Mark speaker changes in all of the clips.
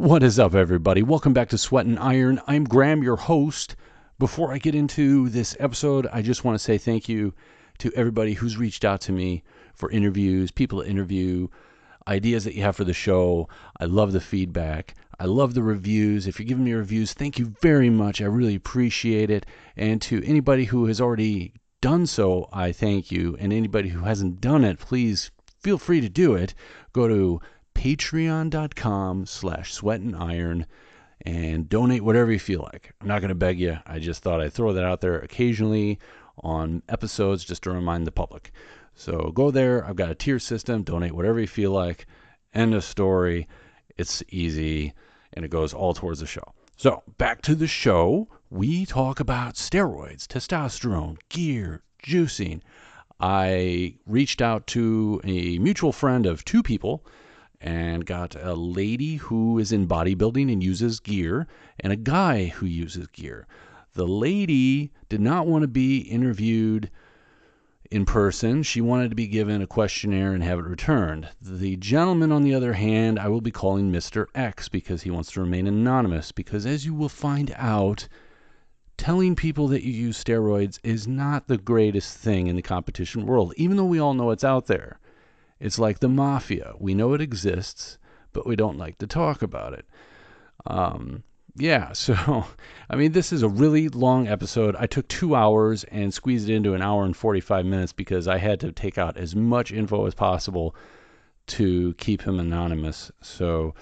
Speaker 1: What is up, everybody? Welcome back to Sweat and Iron. I'm Graham, your host. Before I get into this episode, I just want to say thank you to everybody who's reached out to me for interviews, people to interview, ideas that you have for the show. I love the feedback. I love the reviews. If you're giving me reviews, thank you very much. I really appreciate it. And to anybody who has already done so, I thank you. And anybody who hasn't done it, please feel free to do it. Go to patreon.com/sweatandiron and donate whatever you feel like. I'm not going to beg you. I just thought I'd throw that out there occasionally on episodes just to remind the public. So go there. I've got a tier system. Donate whatever you feel like. End of story. It's easy, and it goes all towards the show. So back to the show. We talk about steroids, testosterone, gear, juicing. I reached out to a mutual friend of two people and got a lady who is in bodybuilding and uses gear and a guy who uses gear. The lady did not want to be interviewed in person. She wanted to be given a questionnaire and have it returned. The gentleman, on the other hand, I will be calling Mr. X because he wants to remain anonymous, because as you will find out, telling people that you use steroids is not the greatest thing in the competition world, even though we all know it's out there. It's like the mafia. We know it exists, but we don't like to talk about it. So, this is a really long episode. I took 2 hours and squeezed it into an hour and 45 minutes because I had to take out as much info as possible to keep him anonymous. So,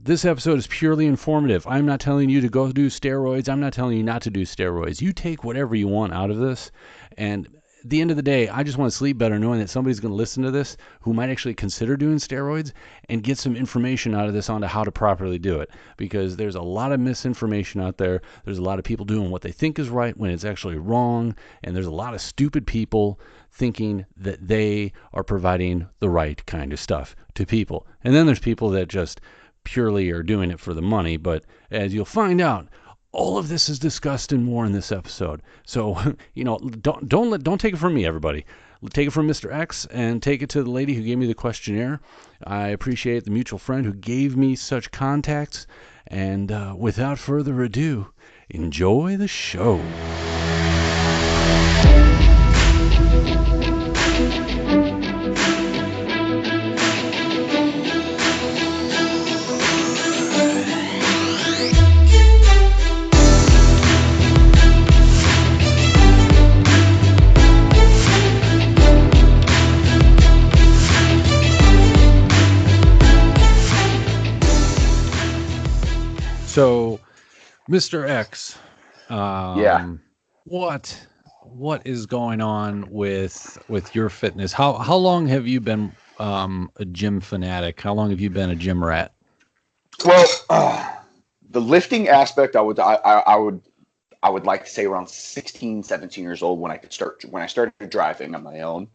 Speaker 1: this episode is purely informative. I'm not telling you to go do steroids. I'm not telling you not to do steroids. You take whatever you want out of this, and at the end of the day, I just want to sleep better knowing that somebody's going to listen to this who might actually consider doing steroids and get some information out of this onto how to properly do it. Because there's a lot of misinformation out there. There's a lot of people doing what they think is right when it's actually wrong. And there's a lot of stupid people thinking that they are providing the right kind of stuff to people. And then there's people that just purely are doing it for the money. But as you'll find out, all of this is discussed and more in this episode. So, don't take it from me, everybody. Take it from Mr. X and take it to the lady who gave me the questionnaire. I appreciate the mutual friend who gave me such contacts. And without further ado, enjoy the show. So, Mr. X, what is going on with your fitness? How long have you been a gym fanatic? How long have you been a gym rat?
Speaker 2: Well, the lifting aspect, I would like to say around 16, 17 years old when I started driving on my own.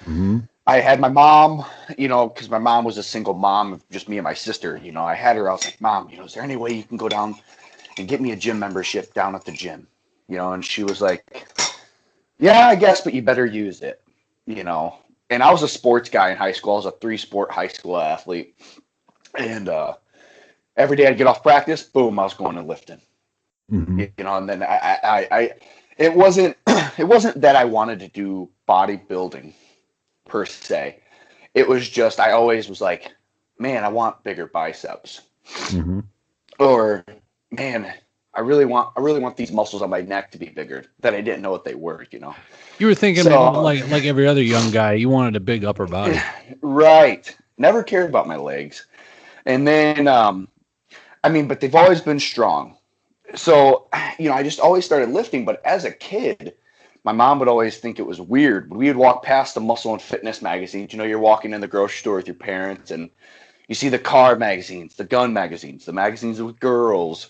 Speaker 1: Mm-hmm.
Speaker 2: I had my mom, because my mom was a single mom of just me and my sister. I had her. I was like, Mom, is there any way you can go down and get me a gym membership down at the gym? And she was like, yeah, I guess, but you better use it, And I was a sports guy in high school. I was a 3-sport high school athlete. And every day I'd get off practice, boom, I was going and lifting.
Speaker 1: Mm-hmm.
Speaker 2: And then it wasn't that I wanted to do bodybuilding per se. It was just, I always was like, man, I want bigger biceps.
Speaker 1: Mm-hmm.
Speaker 2: Or, man, I really want these muscles on my neck to be bigger, that I didn't know what they were,
Speaker 1: You were thinking like every other young guy, you wanted a big upper body.
Speaker 2: Right. Never cared about my legs. And then, but they've always been strong. So, I just always started lifting. But as a kid, my mom would always think it was weird. We would walk past the muscle and fitness magazines. You're walking in the grocery store with your parents and you see the car magazines, the gun magazines, the magazines with girls.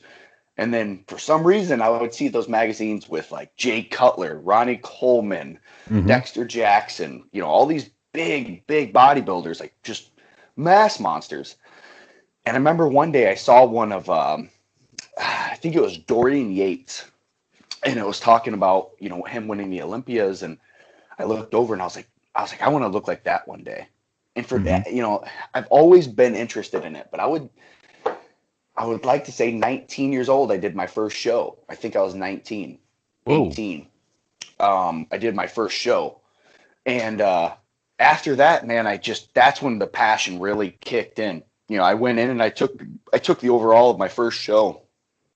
Speaker 2: And then for some reason, I would see those magazines with like Jay Cutler, Ronnie Coleman,
Speaker 1: Mm-hmm.
Speaker 2: Dexter Jackson, all these big bodybuilders, like just mass monsters. And I remember one day I saw one of, I think it was Dorian Yates. And it was talking about, him winning the Olympias. And I looked over and I was like, I want to look like that one day. And for that, I've always been interested in it, but I would, I would like to say 19 years old, I did my first show. I think I was 19,
Speaker 1: Whoa.
Speaker 2: 18. I did my first show. And after that, man, that's when the passion really kicked in. You know, I went in and I took the overall of my first show.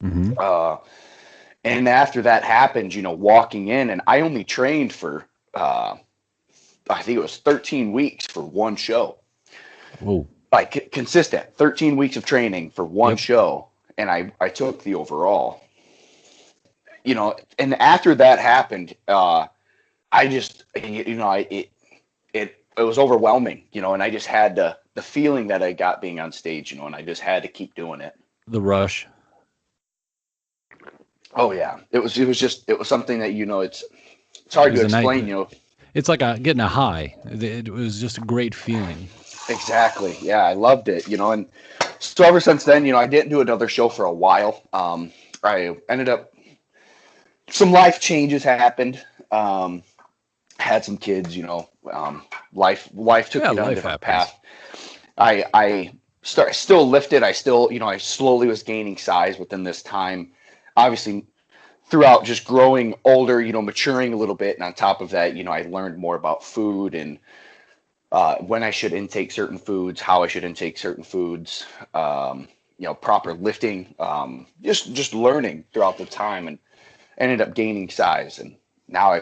Speaker 1: Mm-hmm.
Speaker 2: And after that happened, you know, walking in, and I only trained for I think it was 13 weeks for one show.
Speaker 1: Whoa.
Speaker 2: Like consistent 13 weeks of training for one
Speaker 1: Yep.
Speaker 2: show, and I took the overall. You know, and after that happened, I just, you know, it was overwhelming, you know, and I just had the feeling that I got being on stage, you know, and I just had to keep doing it.
Speaker 1: The rush.
Speaker 2: Oh yeah, it was something that, you know, it's
Speaker 1: It
Speaker 2: hard
Speaker 1: was
Speaker 2: to
Speaker 1: a night.
Speaker 2: explain, you know.
Speaker 1: It's like getting a high. It was just a great feeling.
Speaker 2: Exactly. Yeah, I loved it, you know, and so ever since then, you know, I didn't do another show for a while. I ended up some life changes happened. Had some kids, you know. Life took
Speaker 1: Yeah,
Speaker 2: me down a
Speaker 1: life
Speaker 2: different
Speaker 1: happens.
Speaker 2: path. I still lifted. I still, you know, I slowly was gaining size within this time. Obviously, throughout just growing older, you know, maturing a little bit, and on top of that, you know, I learned more about food and when I should intake certain foods, how I should intake certain foods, you know, proper lifting, just learning throughout the time, and ended up gaining size. And now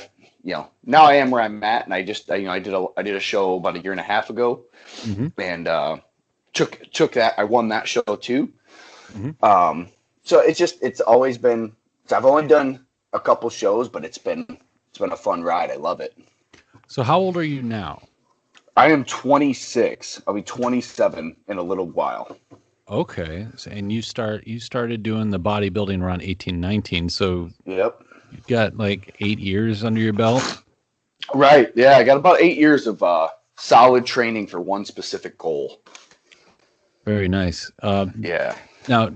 Speaker 2: now I am where I'm at, and you know, I did a show about a year and a half ago,
Speaker 1: Mm-hmm.
Speaker 2: and took that. I won that show too.
Speaker 1: Mm-hmm.
Speaker 2: So it's always been. So I've only done a couple shows, but it's been a fun ride. I love it.
Speaker 1: So how old are you now?
Speaker 2: I am 26. I'll be 27 in a little while.
Speaker 1: Okay. So, and you started doing the bodybuilding around 18, 19. So
Speaker 2: Yep.
Speaker 1: you've got like 8 years under your belt.
Speaker 2: Right. Yeah. I got about 8 years of solid training for one specific goal.
Speaker 1: Very nice.
Speaker 2: Yeah.
Speaker 1: Now,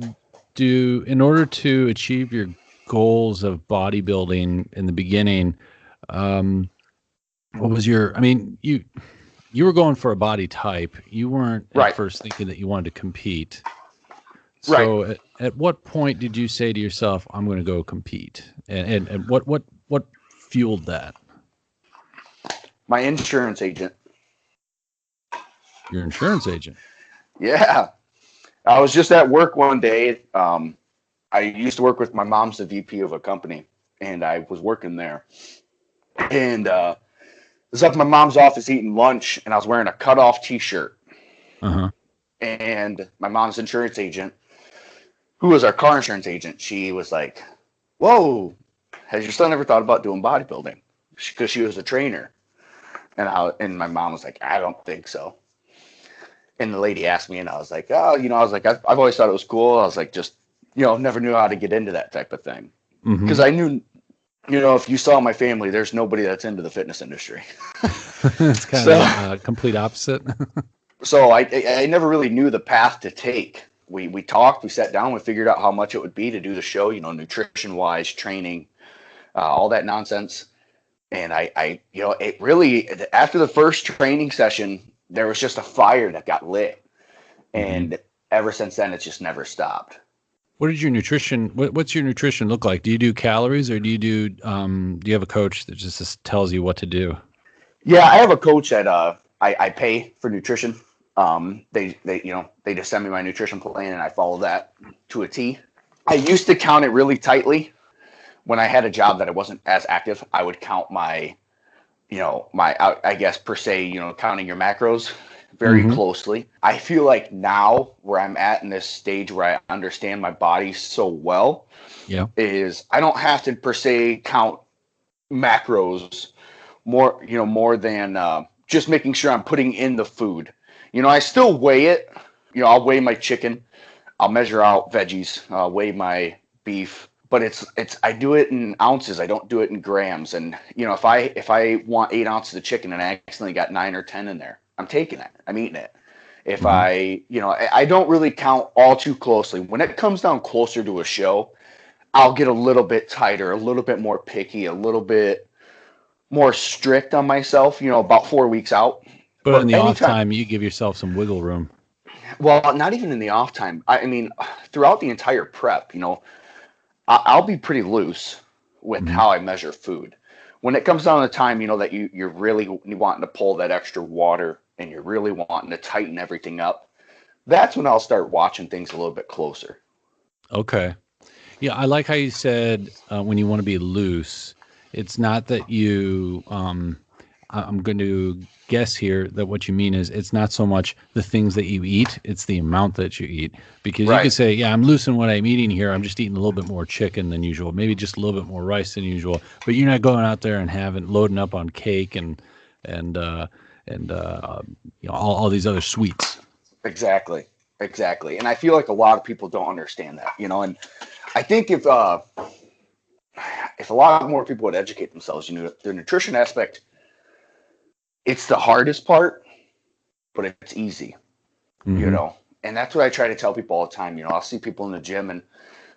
Speaker 1: in order to achieve your goals of bodybuilding in the beginning, what was I mean, you were going for a body type. You weren't at
Speaker 2: Right.
Speaker 1: first thinking that you wanted to compete.
Speaker 2: Right.
Speaker 1: So at what point did you say to yourself, I'm going to go compete? And what fueled that?
Speaker 2: My insurance agent.
Speaker 1: Your insurance agent.
Speaker 2: Yeah. I was just at work one day. I used to work with my mom's the VP of a company, and I was working there. And I was up in my mom's office eating lunch, and I was wearing a cutoff T-shirt.
Speaker 1: Uh-huh.
Speaker 2: And my mom's insurance agent, who was our car insurance agent, she was like, "Whoa, has your son ever thought about doing bodybuilding?" Because she was a trainer. And my mom was like, "I don't think so." And the lady asked me, and I was like, "Oh, you know," I was like, I've always thought it was cool. I was like, just, you know, never knew how to get into that type of thing.
Speaker 1: Mm-hmm.
Speaker 2: Because I knew, you know, if you saw my family, there's nobody that's into the fitness industry.
Speaker 1: It's kind
Speaker 2: So,
Speaker 1: of complete opposite.
Speaker 2: so I never really knew the path to take. We talked, we sat down, we figured out how much it would be to do the show, you know, nutrition wise, training, all that nonsense. And you know, it really, after the first training session, there was just a fire that got lit.
Speaker 1: Mm-hmm.
Speaker 2: And ever since then, it's just never stopped.
Speaker 1: What's your nutrition look like? Do you do calories, or do you have a coach that just tells you what to do?
Speaker 2: Yeah, I have a coach that I pay for nutrition. They you know, they just send me my nutrition plan, and I follow that to a T. I used to count it really tightly when I had a job that I wasn't as active. I would count my, you know, I guess per se, you know, counting your macros very
Speaker 1: Mm-hmm.
Speaker 2: closely. I feel like now where I'm at in this stage where I understand my body so well
Speaker 1: Yeah.
Speaker 2: is I don't have to per se count macros more, you know, more than just making sure I'm putting in the food. You know, I still weigh it. You know, I'll weigh my chicken. I'll measure out veggies. Weigh my beef. But I do it in ounces. I don't do it in grams. And you know, if I want 8 ounces of chicken and I accidentally got 9 or 10 in there, I'm taking it. I'm eating it. If
Speaker 1: Mm-hmm.
Speaker 2: you know, I don't really count all too closely. When it comes down closer to a show, I'll get a little bit tighter, a little bit more picky, a little bit more strict on myself, you know, about 4 weeks out.
Speaker 1: But in
Speaker 2: But
Speaker 1: the off
Speaker 2: anytime,
Speaker 1: time, you give yourself some wiggle room.
Speaker 2: Well, not even in the off time. I mean, throughout the entire prep, I'll be pretty loose with
Speaker 1: Hmm.
Speaker 2: how I measure food. When it comes down to time, that you're really wanting to pull that extra water and you're really wanting to tighten everything up, that's when I'll start watching things a little bit closer.
Speaker 1: Okay. Yeah, I like how you said when you want to be loose, it's not that you. I'm going to guess here that what you mean is it's not so much the things that you eat, it's the amount that you eat. Because you could
Speaker 2: Right.
Speaker 1: say, yeah, I'm loose in what I'm eating here. I'm just eating a little bit more chicken than usual, maybe just a little bit more rice than usual. But you're not going out there and having loading up on cake and and all these other sweets.
Speaker 2: Exactly. Exactly. And I feel like a lot of people don't understand that, and I think if a lot more people would educate themselves, the nutrition aspect, it's the hardest part, but it's easy, you
Speaker 1: Hmm.
Speaker 2: know. And that's what I try to tell people all the time. I'll see people in the gym, and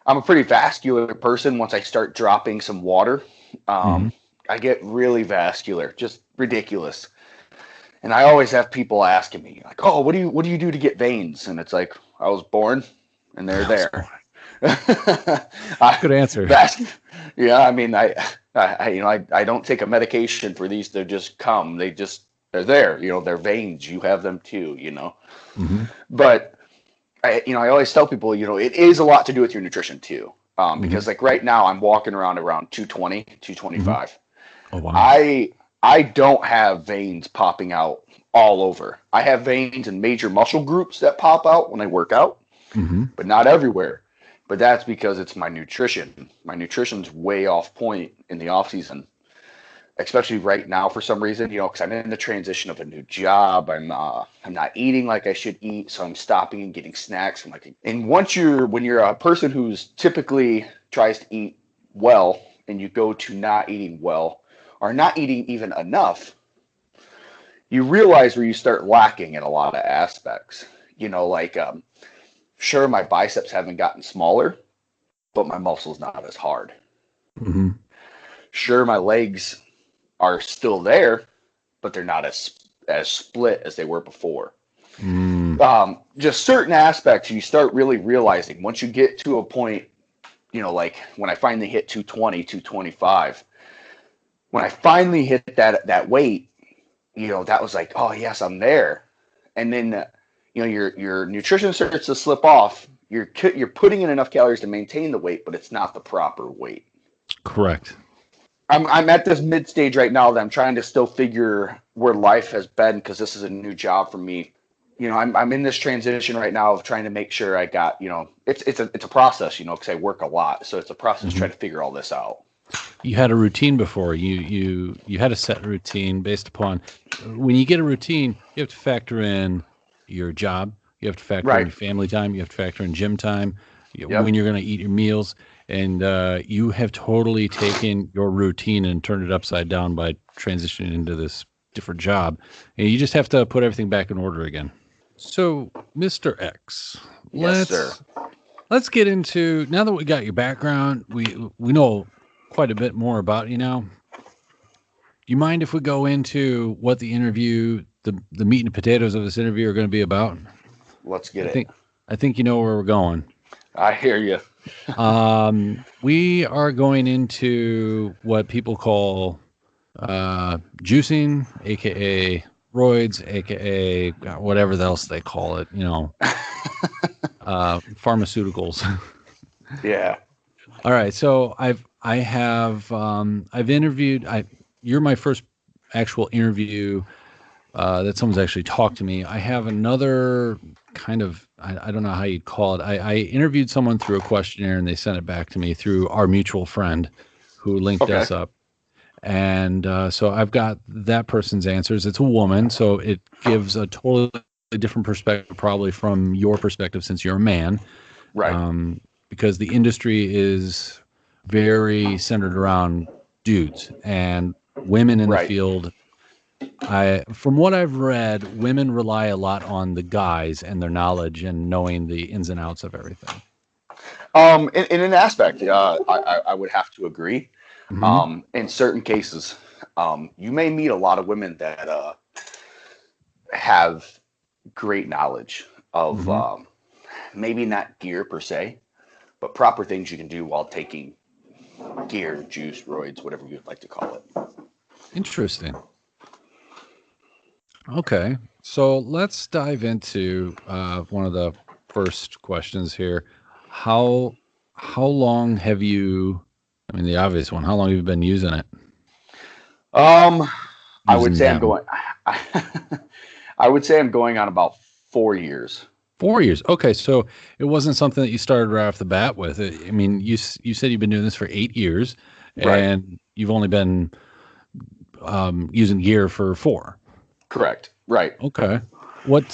Speaker 2: I'm a pretty vascular person. Once I start dropping some water,
Speaker 1: Hmm.
Speaker 2: um, I get really vascular, just ridiculous. And I always have people asking me like, "Oh, what do you do to get veins?" And it's like, I was born, and they're there. I,
Speaker 1: Good answer.
Speaker 2: vas- yeah, I mean, I don't take a medication for these to just come. They're there. They're veins. You have them too.
Speaker 1: Hmm.
Speaker 2: But I always tell people, it is a lot to do with your nutrition too.
Speaker 1: Hmm.
Speaker 2: Because like right now I'm walking around 220,
Speaker 1: Hmm.
Speaker 2: 225.
Speaker 1: Oh wow.
Speaker 2: I don't have veins popping out all over. I have veins in major muscle groups that pop out when I work out,
Speaker 1: Hmm.
Speaker 2: but not everywhere. But that's because it's my nutrition. My nutrition's way off point in the off season, especially right now for some reason, because I'm in the transition of a new job. I'm not eating like I should eat, so I'm stopping and getting snacks. And when you're a person who's typically tries to eat well, and you go to not eating well or not eating even enough, you realize where you start lacking in a lot of aspects. Like sure, my biceps haven't gotten smaller, but my muscle's not as hard.
Speaker 1: Hmm.
Speaker 2: Sure, my legs are still there, but they're not as split as they were before.
Speaker 1: Mm.
Speaker 2: Just certain aspects you start really realizing once you get to a point, like when I finally hit 220, 225, when I finally hit that weight, that was like, oh yes, I'm there. And then your nutrition starts to slip off. You're putting in enough calories to maintain the weight, but it's not the proper weight.
Speaker 1: Correct.
Speaker 2: I'm at this mid stage right now that I'm trying to still figure where life has been because this is a new job for me. I'm in this transition right now of trying to make sure I got, it's a process, because I work a lot, so it's a process
Speaker 1: Hmm.
Speaker 2: trying to figure all this out.
Speaker 1: You had a routine before. You had a set routine based upon when you get a routine, you have to factor in your job, you have to factor in
Speaker 2: Right.
Speaker 1: your family time, you have to factor in gym time, when
Speaker 2: Yep.
Speaker 1: you're going to eat your meals, and you have totally taken your routine and turned it upside down by transitioning into this different job, and you just have to put everything back in order again. So, Mr. X,
Speaker 2: Yes, sir.
Speaker 1: let's get into now that we got your background, we know quite a bit more about you now. Do you mind if we go into what the meat and potatoes of this interview are going to be about?
Speaker 2: Let's get
Speaker 1: I
Speaker 2: it.
Speaker 1: think I think you know where we're going.
Speaker 2: I hear you.
Speaker 1: We are going into what people call juicing, aka roids, aka whatever else they call it. Pharmaceuticals.
Speaker 2: Yeah.
Speaker 1: All right, so I've interviewed. You're my first actual interview that someone's actually talked to me. I have another kind of I don't know how you'd call it. I interviewed someone through a questionnaire and they sent it back to me through our mutual friend who linked
Speaker 2: Okay.
Speaker 1: us up. And so I've got that person's answers. It's a woman, so it gives a totally different perspective, probably from your perspective, since you're a man,
Speaker 2: Right.
Speaker 1: um, because the industry is very centered around dudes and women in the
Speaker 2: Right.
Speaker 1: field. From what I've read, women rely a lot on the guys and their knowledge and knowing the ins and outs of everything.
Speaker 2: In an aspect, I would have to agree.
Speaker 1: Hmm.
Speaker 2: In certain cases, you may meet a lot of women that have great knowledge. of
Speaker 1: Mm-hmm.
Speaker 2: maybe not gear per se, but proper things you can do while taking gear, juice, roids, whatever you'd like to call it.
Speaker 1: Interesting. Okay, so let's dive into one of the first questions here. How how long have you? I mean, the obvious one. How long have you been using it?
Speaker 2: Um, I would
Speaker 1: Using
Speaker 2: say I'm
Speaker 1: them.
Speaker 2: going. I would say I'm going on about 4 years.
Speaker 1: 4 years. Okay, so it wasn't something that you started right off the bat with. I mean, you said you've been doing this for 8 years,
Speaker 2: Right.
Speaker 1: and you've only been using gear for four.
Speaker 2: Correct. Right.
Speaker 1: Okay. What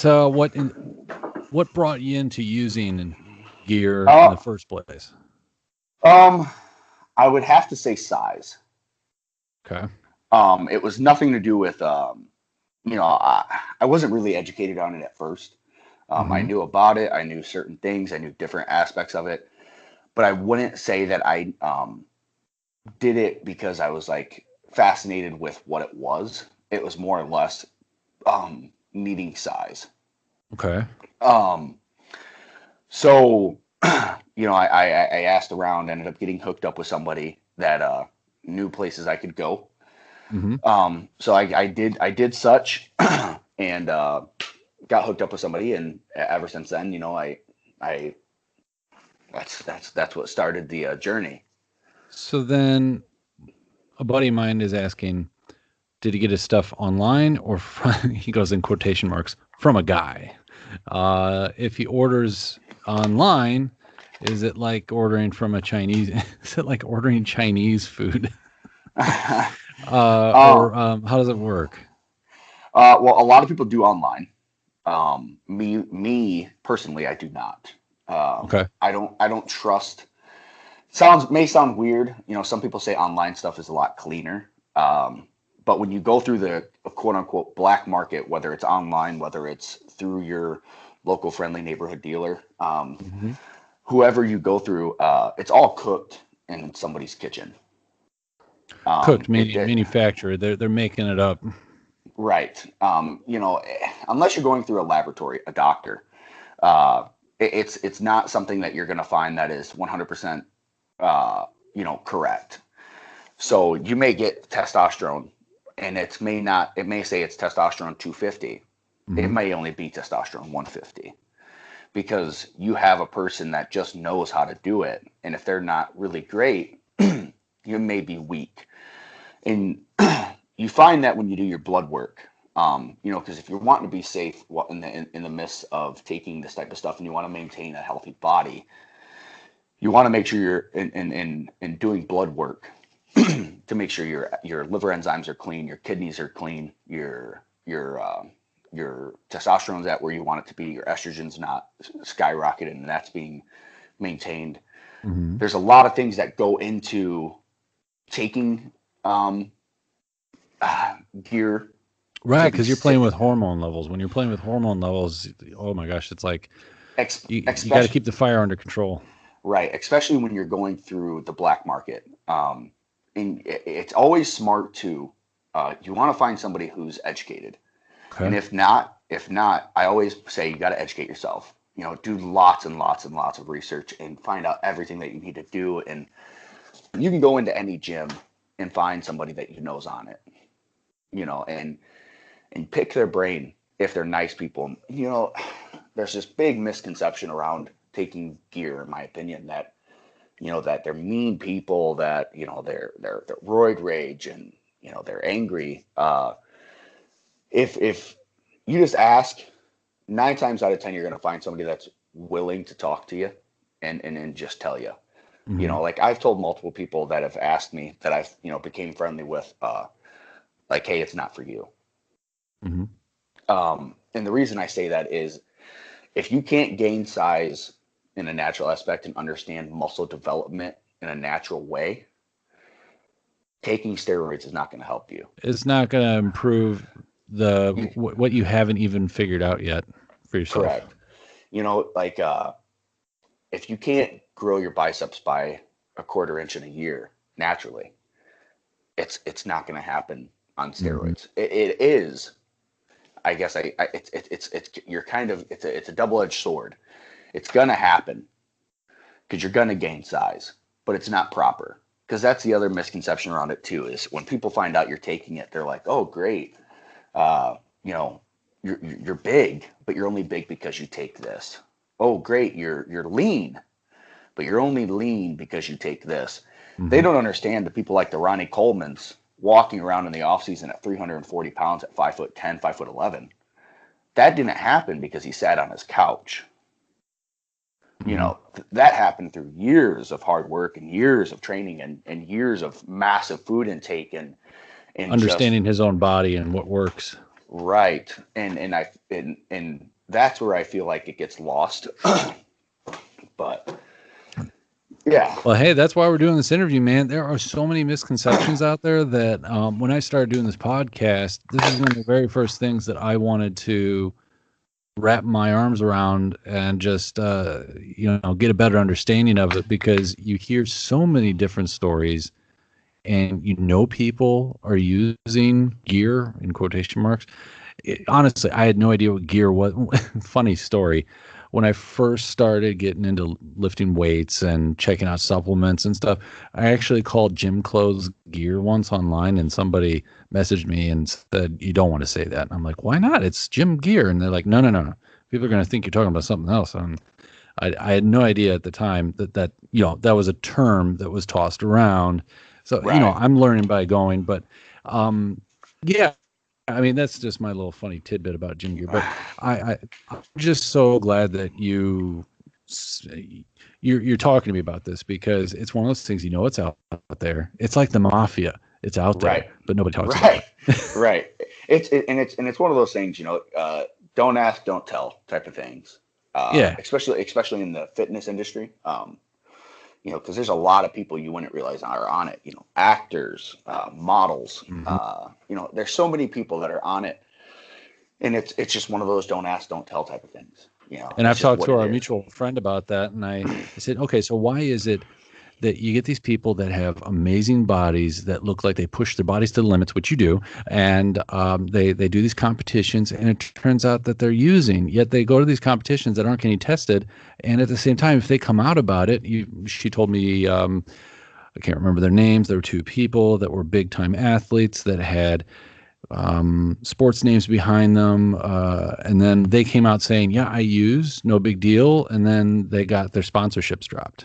Speaker 1: brought you into using gear in
Speaker 2: Uh,
Speaker 1: the first place?
Speaker 2: um, I would have to say size.
Speaker 1: Okay.
Speaker 2: It was nothing to do with I wasn't really educated on it at first. I
Speaker 1: Mm-hmm.
Speaker 2: knew about it. I knew certain things. I knew different aspects of it, but I wouldn't say that I did it because I was like fascinated with what it was. It was more or less needing size.
Speaker 1: Okay.
Speaker 2: Um, so I asked around, ended up getting hooked up with somebody that knew places I could go.
Speaker 1: Mm-hmm.
Speaker 2: So I did such and got hooked up with somebody, and ever since then, I that's what started the journey.
Speaker 1: So then a buddy of mine is asking, did he get his stuff online or from, he goes in quotation marks, from a guy? If he orders online, is it like ordering from a Chinese? Is it like ordering Chinese food?
Speaker 2: uh,
Speaker 1: Or how does it work?
Speaker 2: well, a lot of people do online. Me personally, I do not.
Speaker 1: Okay.
Speaker 2: I don't trust. Sounds may sound weird. Some people say online stuff is a lot cleaner. But when you go through the quote unquote black market, whether it's online, whether it's through your local friendly neighborhood dealer,
Speaker 1: Hmm.
Speaker 2: whoever you go through, it's all cooked in somebody's kitchen.
Speaker 1: Cooked,
Speaker 2: It did.
Speaker 1: manufactured. They're making it up.
Speaker 2: Right. Unless you're going through a laboratory, a doctor, it's not something that you're going to find that is 100% correct. So you may get testosterone, and it may say it's testosterone 250. It
Speaker 1: Hmm.
Speaker 2: may only be testosterone 150 because you have a person that just knows how to do it, and if they're not really great, you may be weak. And you find that when you do your blood work, because if you're wanting to be safe in the midst of taking this type of stuff and you want to maintain a healthy body, you want to make sure you're in doing blood work to make sure your liver enzymes are clean, your kidneys are clean, your testosterone's at where you want it to be, your estrogen's not skyrocketed, and that's being maintained.
Speaker 1: Hmm.
Speaker 2: There's a lot of things that go into taking um, gear
Speaker 1: Right,
Speaker 2: to be
Speaker 1: because you're playing
Speaker 2: sick,
Speaker 1: with hormone levels. When you're playing with hormone levels, oh my gosh, it's like you got to
Speaker 2: especially
Speaker 1: keep the fire under control.
Speaker 2: right, especially when you're going through the black market. And it's always smart to you want to find somebody who's educated. And
Speaker 1: Okay.
Speaker 2: if not, I always say you got to educate yourself. Do lots and lots and lots of research and find out everything that you need to do. And you can go into any gym and find somebody that you know's on it. And pick their brain if they're nice people. There's this big misconception around taking gear, in my opinion, that they're mean people, that they're roid rage, and they're angry. If you just ask, 9 times out of 10, you're going to find somebody that's willing to talk to you and just tell you.
Speaker 1: Hmm.
Speaker 2: Like I've told multiple people that have asked me that I've became friendly with, like, hey, it's not for you.
Speaker 1: Hmm.
Speaker 2: And the reason I say that is if you can't gain size in a natural aspect and understand muscle development in a natural way, taking steroids is not going to help you.
Speaker 1: It's not going to improve
Speaker 2: You
Speaker 1: what you haven't even figured out yet for yourself.
Speaker 2: correct. Like if you can't grow your biceps by a quarter inch in a year naturally, it's not going to happen on
Speaker 1: Hmm.
Speaker 2: steroids. It is. I guess it's you're kind of it's a double-edged sword. It's gonna happen because you're gonna gain size, but it's not proper. Because that's the other misconception around it too, is when people find out you're taking it, they're like, "Oh, great, uh, you know, you're big, but you're only big because you take this. Oh, great, you're lean, but you're only lean because you take this." They
Speaker 1: Mm-hmm.
Speaker 2: don't understand the people like the Ronnie Colemans walking around in the offseason at 340 pounds at 5'10", 5'11". That didn't happen because he sat on his couch.
Speaker 1: Mm-hmm.
Speaker 2: That happened through years of hard work and years of training and years of massive food intake and just
Speaker 1: Understanding his own body and what works.
Speaker 2: right. And that's where I feel like it gets lost. But yeah.
Speaker 1: Well, hey, that's why we're doing this interview, man. There are so many misconceptions out there that when I started doing this podcast, this is one of the very first things that I wanted to wrap my arms around and just, get a better understanding of it, because you hear so many different stories and people are using gear in quotation marks. Honestly, I had no idea what gear was. Funny story. When I first started getting into lifting weights and checking out supplements and stuff, I actually called gym clothes gear once online, and somebody messaged me and said, "You don't want to say that." And I'm like, "Why not? It's gym gear." And they're like, "No, no, no, no. People are going to think you're talking about something else." And I had no idea at the time that that was a term that was tossed around. So,
Speaker 2: Right.
Speaker 1: I'm learning by going, but yeah, I mean, that's just my little funny tidbit about gym gear. But I'm just so glad that you're talking to me about this, because it's one of those things, it's out there. It's like the mafia. It's out there,
Speaker 2: Right.
Speaker 1: but nobody talks about
Speaker 2: Right.
Speaker 1: it.
Speaker 2: Right. It's one of those things, don't ask, don't tell type of things.
Speaker 1: Yeah.
Speaker 2: Especially in the fitness industry. Because there's a lot of people you wouldn't realize are on it. Actors, models.
Speaker 1: Hmm.
Speaker 2: There's so many people that are on it, and it's just one of those don't ask, don't tell type of things.
Speaker 1: And
Speaker 2: It's
Speaker 1: I've
Speaker 2: just
Speaker 1: talked
Speaker 2: what
Speaker 1: to
Speaker 2: it
Speaker 1: our
Speaker 2: is.
Speaker 1: mutual friend about that, and I said, okay, so why is it that you get these people that have amazing bodies that look like they push their bodies to the limits, which you do, and they do these competitions, and it turns out that they're using, yet they go to these competitions that aren't getting tested, and at the same time, if they come out about it, she told me, I can't remember their names. There were two people that were big time athletes that had sports names behind them, and then they came out saying, "Yeah, I use, no big deal," and then they got their sponsorships dropped.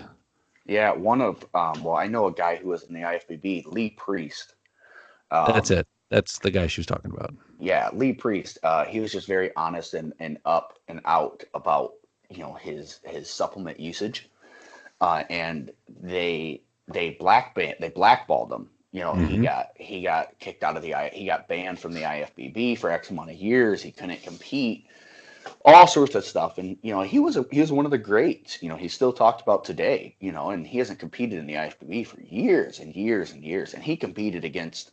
Speaker 2: Yeah, I know a guy who was in the IFBB, Lee Priest.
Speaker 1: That's
Speaker 2: Um,
Speaker 1: it. That's the guy she was talking about.
Speaker 2: yeah, Lee Priest. He was just very honest and up and out about his supplement usage, and they blackballed him.
Speaker 1: Hmm.
Speaker 2: He got kicked out of he got banned from the IFBB for X amount of years. He couldn't compete, all sorts of stuff. And he was one of the greats. He's still talked about today. And he hasn't competed in the IFBB for years and years and years. And he competed against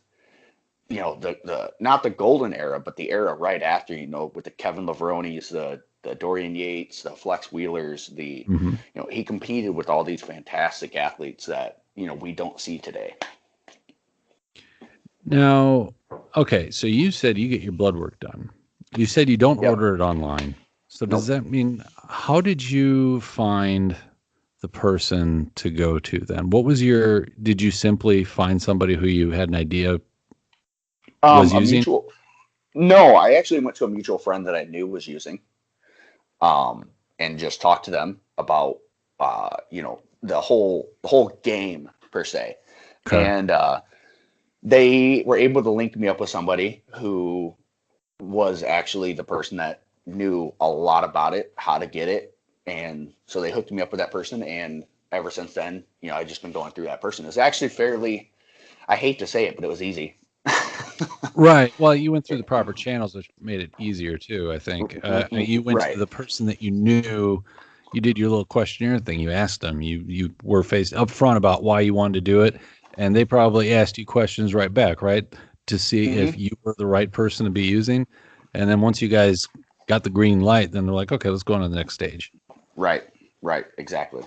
Speaker 2: the not the golden era, but the era right after, with the Kevin Lavronis, the Dorian Yates, the Flex Wheelers,
Speaker 1: Hmm.
Speaker 2: he competed with all these fantastic athletes that, we don't see today.
Speaker 1: Now, okay, so you said you get your blood work done. You said you don't
Speaker 2: Yep.
Speaker 1: order it online. So does
Speaker 2: Nope.
Speaker 1: that mean, how did you find the person to go to then? Did you simply find somebody who you had an idea was
Speaker 2: A
Speaker 1: using?
Speaker 2: mutual, no, I actually went to a mutual friend that I knew was using, and just talked to them about, the whole game per se.
Speaker 1: Okay.
Speaker 2: And, they were able to link me up with somebody who was actually the person that knew a lot about it, how to get it. And so they hooked me up with that person. And ever since then, I've just been going through that person. It's actually fairly, I hate to say it, but it was easy.
Speaker 1: Right. Well, you went through the proper channels, which made it easier too, I think. You went to
Speaker 2: Right.
Speaker 1: the person that you knew. You did your little questionnaire thing. You asked them. You were faced upfront about why you wanted to do it, and they probably asked you questions right back, right, to see if
Speaker 2: Hmm.
Speaker 1: you were the right person to be using. And then once you guys got the green light, then they're like, okay, let's go on to the next stage.
Speaker 2: Right. Right. Exactly.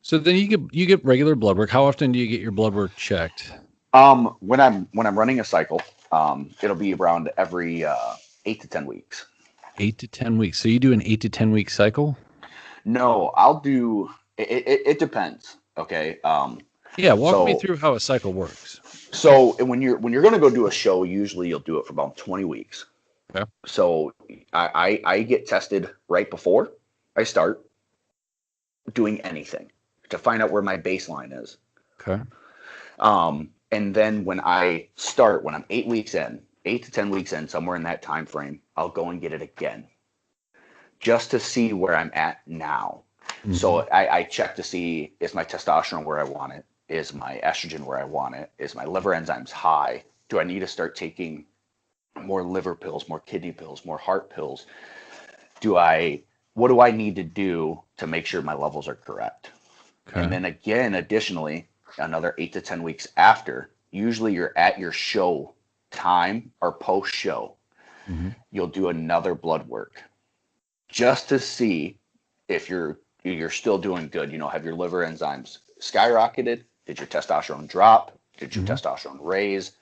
Speaker 1: So then you get regular blood work. How often do you get your blood work checked?
Speaker 2: When I'm running a cycle, it'll be around every 8 to 10 weeks.
Speaker 1: 8 to 10 weeks. So you do an 8 to 10 week cycle?
Speaker 2: No, I'll do it depends. Okay.
Speaker 1: Yeah, walk me
Speaker 2: So
Speaker 1: through how a cycle works.
Speaker 2: when you're going to go do a show, usually you'll do it for about 20 weeks.
Speaker 1: Okay.
Speaker 2: So I get tested right before I start doing anything to find out where my baseline is.
Speaker 1: Okay.
Speaker 2: And then when I start, when I'm 8 weeks in, 8 to 10 weeks in, somewhere in that time frame, I'll go and get it again just to see where I'm at now.
Speaker 1: Mm-hmm.
Speaker 2: So I check to see, is my testosterone where I want it? Is my estrogen where I want it? Is my liver enzymes high? Do I need to start taking more liver pills, more kidney pills, more heart pills? What do I need to do to make sure my levels are correct?
Speaker 1: Okay.
Speaker 2: And then again, additionally, another 8 to 10 weeks after, usually you're at your show time or post show,
Speaker 1: Mm-hmm.
Speaker 2: you'll do another blood work just to see if you're still doing good. Have your liver enzymes skyrocketed? Did your testosterone drop? Did your testosterone raise?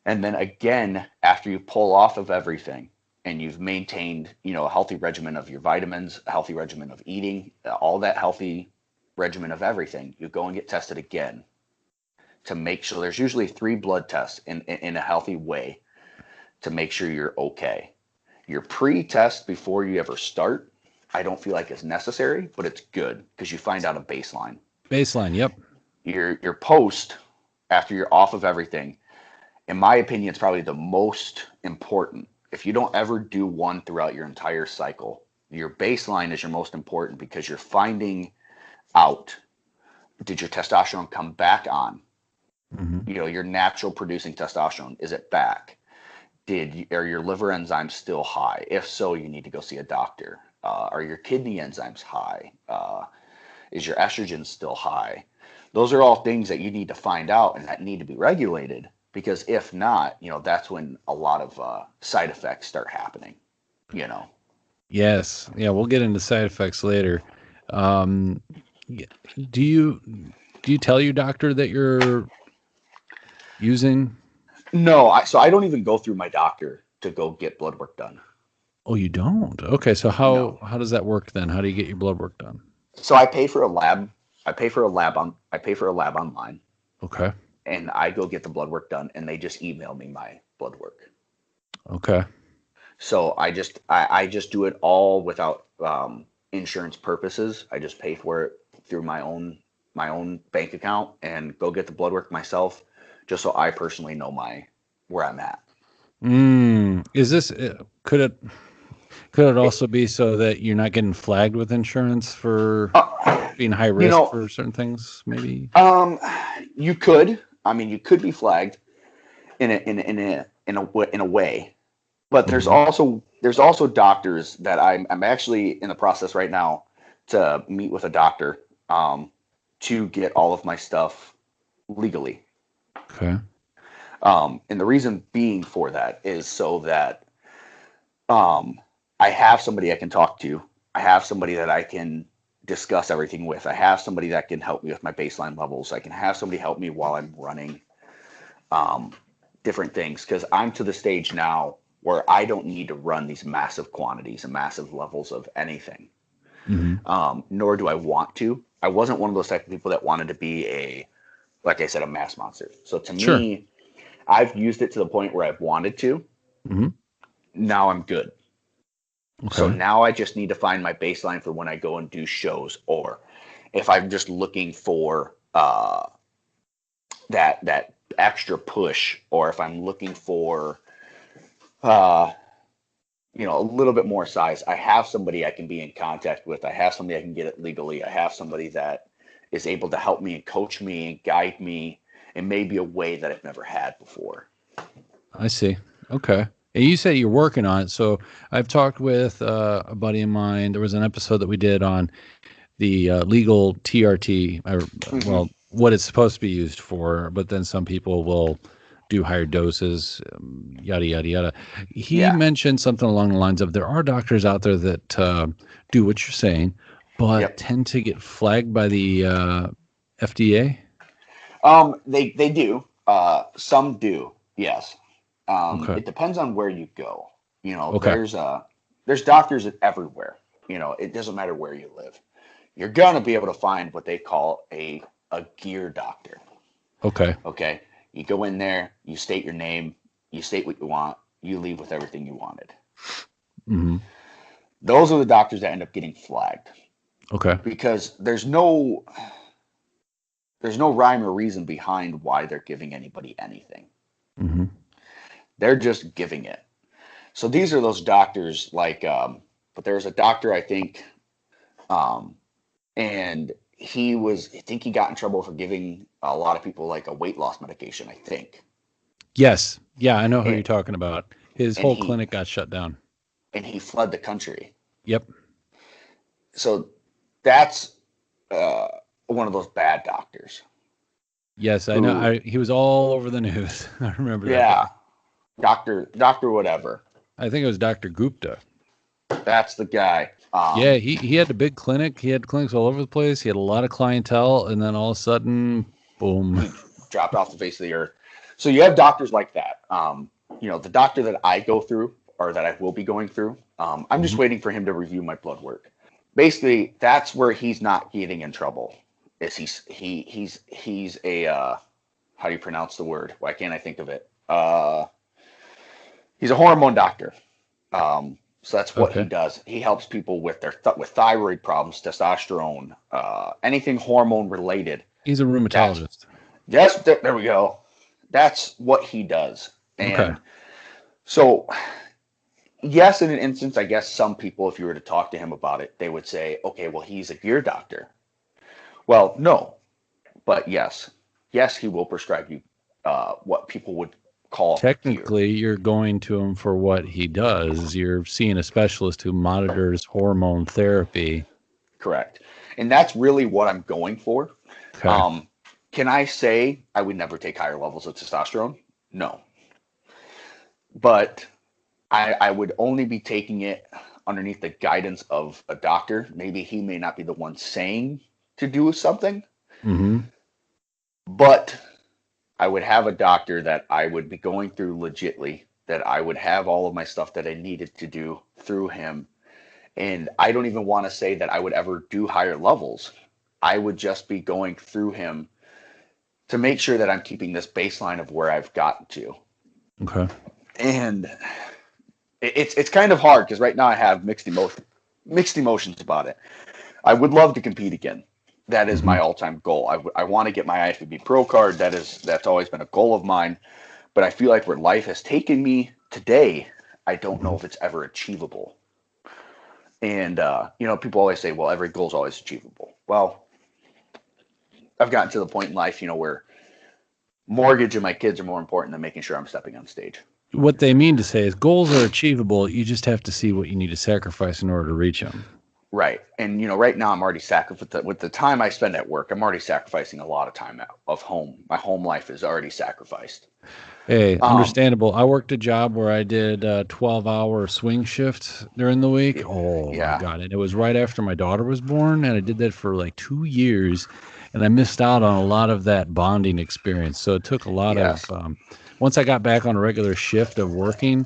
Speaker 2: And then again, after you pull off of everything and you've maintained, a healthy regimen of your vitamins, a healthy regimen of eating, all that healthy regimen of everything, you go and get tested again to make sure. There's usually 3 blood tests in a healthy way to make sure you're okay. Your pre-test before you ever start, I don't feel like it's necessary, but it's good because you find out a baseline.
Speaker 1: Baseline, yep.
Speaker 2: Your post, after you're off of everything, in my opinion, it's probably the most important. If you don't ever do one throughout your entire cycle, your baseline is your most important because you're finding out, did your testosterone come back on?
Speaker 1: Mm-hmm.
Speaker 2: Your natural producing testosterone, is it back? Are your liver enzymes still high? If so, you need to go see a doctor. Are your kidney enzymes high? Is your estrogen still high? Those are all things that you need to find out and that need to be regulated, because if not, that's when a lot of side effects start happening.
Speaker 1: Yes. Yeah, we'll get into side effects later. Um, do you tell your doctor that you're using?
Speaker 2: No, so I don't even go through my doctor to go get blood work done.
Speaker 1: Oh, you don't? Okay, so
Speaker 2: No.
Speaker 1: how does that work then? How do you get your blood work done?
Speaker 2: So I pay for a lab. I pay for a lab online,
Speaker 1: Okay.
Speaker 2: and I go get the blood work done, and they just email me my blood work.
Speaker 1: Okay.
Speaker 2: So I just do it all without insurance purposes. I just pay for it through my own bank account and go get the blood work myself, just so I personally know where I'm at.
Speaker 1: Is this could it also be so that you're not getting flagged with insurance for being high
Speaker 2: You
Speaker 1: risk
Speaker 2: know,
Speaker 1: for certain things, maybe?
Speaker 2: you could. I mean, you could be flagged in a way, but there's
Speaker 1: Mm-hmm.
Speaker 2: also doctors that I'm actually in the process right now to meet with a doctor to get all of my stuff legally.
Speaker 1: Okay.
Speaker 2: And the reason being for that is so that I have somebody I can talk to. I have somebody that I can discuss everything with. I have somebody that can help me with my baseline levels. I can have somebody help me while I'm running different things, because I'm to the stage now where I don't need to run these massive quantities and massive levels of anything,
Speaker 1: Mm-hmm.
Speaker 2: nor do I want to. I wasn't one of those type of people that wanted to be like I said, a mass monster. So to
Speaker 1: Sure.
Speaker 2: me, I've used it to the point where I've wanted to.
Speaker 1: Mm-hmm.
Speaker 2: Now I'm good. So
Speaker 1: Okay.
Speaker 2: now I just need to find my baseline for when I go and do shows, or if I'm just looking for that extra push, or if I'm looking for uh, a little bit more size. I have somebody I can be in contact with. I have somebody I can get it legally. I have somebody that is able to help me and coach me and guide me in maybe a way that I've never had before.
Speaker 1: I see. Okay. And you say you're working on it. So I've talked with a buddy of mine. There was an episode that we did on the legal TRT, or
Speaker 2: Mm-hmm.
Speaker 1: well, what it's supposed to be used for, but then some people will do higher doses, yada, yada, yada. He
Speaker 2: Yeah.
Speaker 1: mentioned something along the lines of there are doctors out there that do what you're saying, but
Speaker 2: Yep.
Speaker 1: tend to get flagged by the FDA.
Speaker 2: They do. Some do. Yes.
Speaker 1: Okay.
Speaker 2: It depends on where you go. You know,
Speaker 1: Okay.
Speaker 2: there's doctors everywhere. You know, it doesn't matter where you live. You're gonna be able to find what they call a gear doctor.
Speaker 1: Okay.
Speaker 2: Okay, you go in there, you state your name, you state what you want, you leave with everything you wanted.
Speaker 1: Mm-hmm.
Speaker 2: Those are the doctors that end up getting flagged
Speaker 1: Okay.
Speaker 2: because there's no rhyme or reason behind why they're giving anybody anything.
Speaker 1: Mm-hmm.
Speaker 2: They're just giving it. So these are those doctors like, but there was a doctor I think, um, and I think he got in trouble for giving a lot of people like a weight loss medication. I think,
Speaker 1: Yes. Yeah, I know who you're
Speaker 2: and,
Speaker 1: talking about. His
Speaker 2: and
Speaker 1: whole
Speaker 2: he
Speaker 1: clinic got shut down.
Speaker 2: and he fled the country.
Speaker 1: Yep.
Speaker 2: So that's uh, one of those bad doctors
Speaker 1: Yes, I know.
Speaker 2: who,
Speaker 1: He was all over the news. I remember that
Speaker 2: yeah,
Speaker 1: guy.
Speaker 2: doctor whatever.
Speaker 1: I think it was Dr. Gupta.
Speaker 2: That's the guy.
Speaker 1: Yeah, he had a big clinic. He had clinics all over the place. He had a lot of clientele, and then all of a sudden, boom.
Speaker 2: He dropped off the face of the earth. So you have doctors like that. You know, the doctor that I go through or that I will be going through, I'm just
Speaker 1: Hmm.
Speaker 2: waiting for him to review my blood work. Basically, that's where he's not getting in trouble. Is he's a how do you pronounce the word? Why can't I think of it? He's a hormone doctor. So that's what he
Speaker 1: Okay.
Speaker 2: does. He helps people with with thyroid problems, testosterone, anything hormone related.
Speaker 1: He's a
Speaker 2: That's
Speaker 1: rheumatologist.
Speaker 2: Yes, there we go. That's what he does.
Speaker 1: Okay.
Speaker 2: And so, yes, in an instance, I guess some people, if you were to talk to him about it, they would say, okay, well, he's a gear doctor. Well, no, but yes, he will prescribe you what people would call gear.
Speaker 1: Technically, you're going to him for what he does. You're seeing a specialist who monitors hormone therapy.
Speaker 2: Correct. And that's really what I'm going for.
Speaker 1: Okay.
Speaker 2: Um, can I say I would never take higher levels of testosterone? No. But I would only be taking it underneath the guidance of a doctor. Maybe he may not be the one saying to do something,
Speaker 1: Mm-hmm.
Speaker 2: but I would have a doctor that I would be going through legitly, that I would have all of my stuff that I needed to do through him. And I don't even want to say that I would ever do higher levels. I would just be going through him to make sure that I'm keeping this baseline of where I've gotten to.
Speaker 1: Okay.
Speaker 2: And it's kind of hard because right now I have mixed emotions about it. I would love to compete again. That is
Speaker 1: Mm-hmm.
Speaker 2: my all-time goal. I want to get my IFBB Pro card. That's always been a goal of mine. But I feel like where life has taken me today, I don't
Speaker 1: Mm-hmm.
Speaker 2: know if it's ever achievable. And you know, people always say, "Well, every goal is always achievable." Well, I've gotten to the point in life, you know, where mortgage and my kids are more important than making sure I'm stepping on stage.
Speaker 1: What they mean to say is goals are achievable. You just have to see what you need to sacrifice in order to reach them.
Speaker 2: Right. And you know, right now I'm already sacrificing with the time I spend at work. I'm already sacrificing a lot of time out of home. My home life is already sacrificed.
Speaker 1: Hey,
Speaker 2: Um,
Speaker 1: understandable. I worked a job where I did 12-hour swing shifts during the week. Oh my
Speaker 2: yeah.
Speaker 1: God. And it was right after my daughter was born. And I did that for like 2 years. And I missed out on a lot of that bonding experience. So it took a lot of,
Speaker 2: Yes.
Speaker 1: once I got back on a regular shift of working,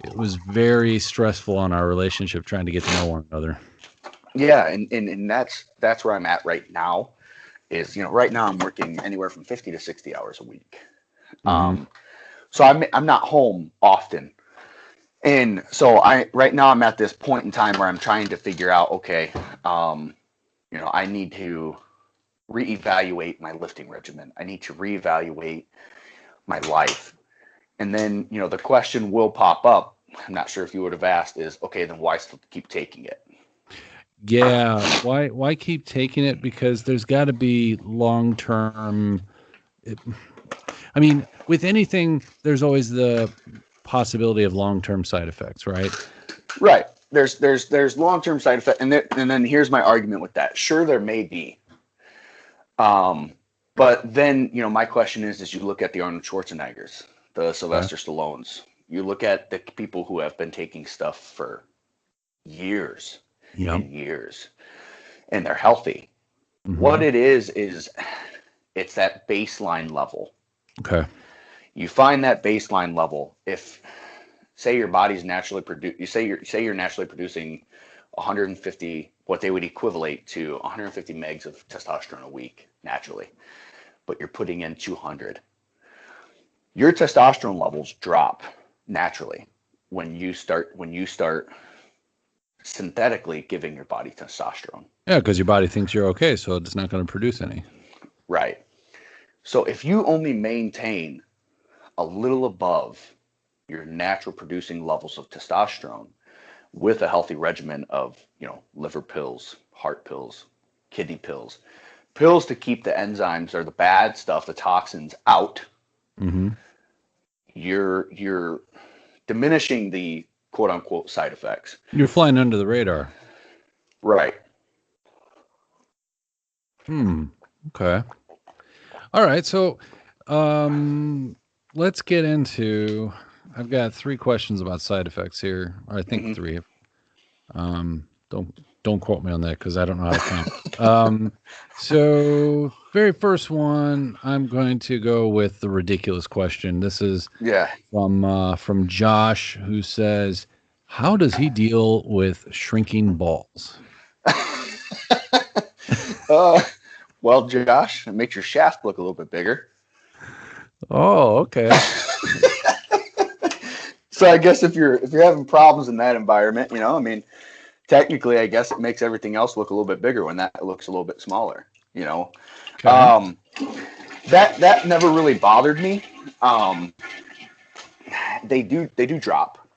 Speaker 1: it was very stressful on our relationship trying to get to know one another.
Speaker 2: Yeah, and that's where I'm at right now. Is you know, right now I'm working anywhere from 50 to 60 hours a week.
Speaker 1: Hmm.
Speaker 2: Um, so I'm not home often. And so I right now I'm at this point in time where I'm trying to figure out, okay, you know, I need to reevaluate my lifting regimen. I need to reevaluate my life. And then, you know, the question will pop up. I'm not sure if you would have asked is, okay, then why still keep taking it?
Speaker 1: Yeah. Why keep taking it? Because there's got to be long term. I mean, with anything, there's always the possibility of long-term side effects, right?
Speaker 2: Right. There's long-term side effect, and then here's my argument with that. Sure, there may be. Um, but then, you know, my question is you look at the Arnold Schwarzeneggers, the
Speaker 1: Okay.
Speaker 2: Sylvester Stallones, you look at the people who have been taking stuff for years
Speaker 1: Yep.
Speaker 2: and years, and they're healthy. What
Speaker 1: Hmm.
Speaker 2: it is it's that baseline level.
Speaker 1: Okay.
Speaker 2: You find that baseline level. If say your body's naturally you're naturally producing 150, what they would equivalent to 150 megs of testosterone a week naturally, but you're putting in 200. Your testosterone levels drop naturally when you start synthetically giving your body testosterone.
Speaker 1: Yeah, because your body thinks you're okay, so it's not going to produce any.
Speaker 2: Right. So if you only maintain a little above your natural producing levels of testosterone with a healthy regimen of, liver pills, heart pills, kidney pills, pills to keep the enzymes or the bad stuff, the toxins out,
Speaker 1: Mm-hmm.
Speaker 2: you're diminishing the quote unquote side effects.
Speaker 1: You're flying under the radar.
Speaker 2: Right.
Speaker 1: Okay. All right. So, let's get into. I've got 3 questions about side effects here, or I think 3. Don't quote me on that because I don't know how to count. So very first one, I'm going to go with the ridiculous question. This is from Josh, who says, "How does he deal with shrinking balls?"
Speaker 2: Well, Josh, it makes your shaft look a little bit bigger.
Speaker 1: Oh, okay.
Speaker 2: So I guess if you're having problems in that environment, technically, I guess it makes everything else look a little bit bigger when that looks a little bit smaller.
Speaker 1: Okay.
Speaker 2: That never really bothered me. They do drop,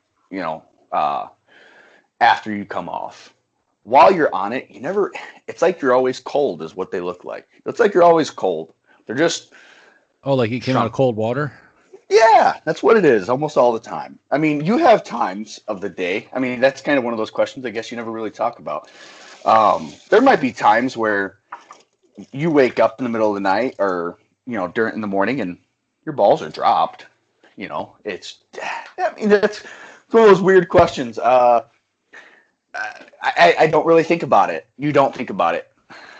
Speaker 2: after you come off. While you're on it, it's like you're always cold is what they look like. It's like you're always cold. They're just,
Speaker 1: like you came out of cold water?
Speaker 2: yeah, that's what it is almost all the time. I mean, you have times of the day. I mean, that's kind of one of those questions I guess you never really talk about. There might be times where you wake up in the middle of the night or, in the morning and your balls are dropped. That's one of those weird questions. I don't really think about it. You don't think about it.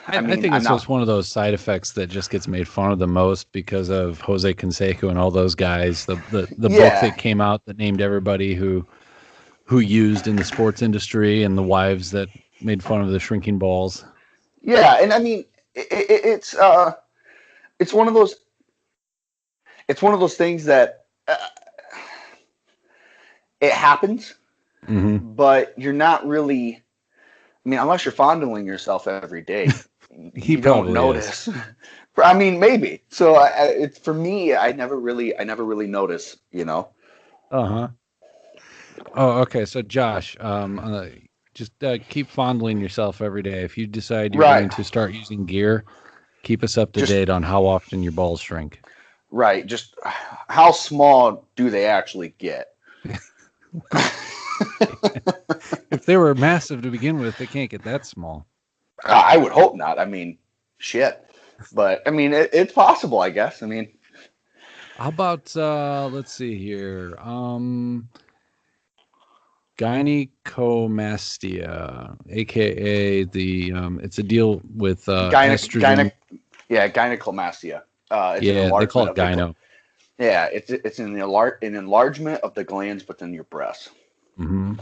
Speaker 1: I think it's just one of those side effects that just gets made fun of the most because of Jose Canseco and all those guys. The book that came out that named everybody who used in the sports industry and the wives that made fun of the shrinking balls.
Speaker 2: Yeah, and I mean it's one of those things that it happens, but you're not really. I mean, unless you're fondling yourself every day, you don't notice. I mean, maybe. So it's for me. I never really notice.
Speaker 1: Oh, okay. So Josh, just keep fondling yourself every day. If you decide you're going to start using gear, keep us up to date on how often your balls shrink.
Speaker 2: Right. Just how small do they actually get?
Speaker 1: If they were massive to begin with, they can't get that small.
Speaker 2: I would hope not. I mean, shit. But I mean, it's possible, I guess. I mean,
Speaker 1: how about let's see here. Gynecomastia, aka the it's a deal with estrogen.
Speaker 2: Gynecomastia.
Speaker 1: They call it gyno.
Speaker 2: It's an enlargement of the glands within your breast.
Speaker 1: Mm-hmm.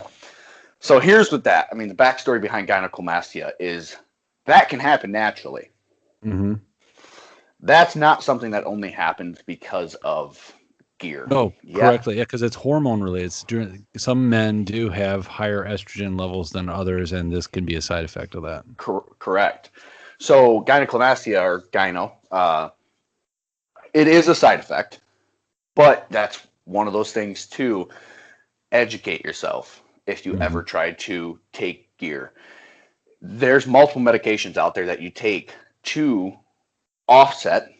Speaker 2: So here's what that. I mean, the backstory behind gynecomastia is that can happen naturally.
Speaker 1: Mm-hmm.
Speaker 2: That's not something that only happens because of gear.
Speaker 1: No, correctly. Yeah, because it's hormone related. Some men do have higher estrogen levels than others, and this can be a side effect of that.
Speaker 2: Correct. So gynecomastia or gyno, it is a side effect, but that's one of those things to educate yourself if you ever tried to take gear. There's multiple medications out there that you take to offset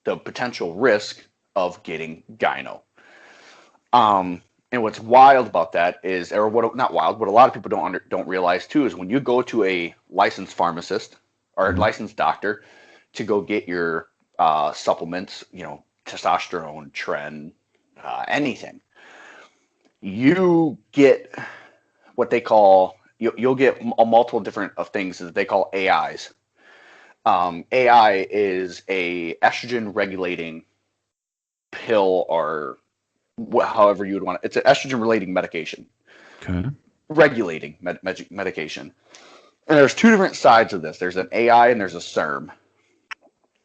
Speaker 2: the potential risk of getting gyno. And what's wild about that is, or what not wild, what a lot of people don't realize too, is when you go to a licensed pharmacist or a licensed doctor to go get your supplements, testosterone, tren, anything, you get what they call you'll get a multiple different of things that they call AIs. AI is a estrogen regulating pill or however you would want it. It's an estrogen relating medication,
Speaker 1: Okay.
Speaker 2: regulating medication. And there's two different sides of this. There's an AI and there's a SERM.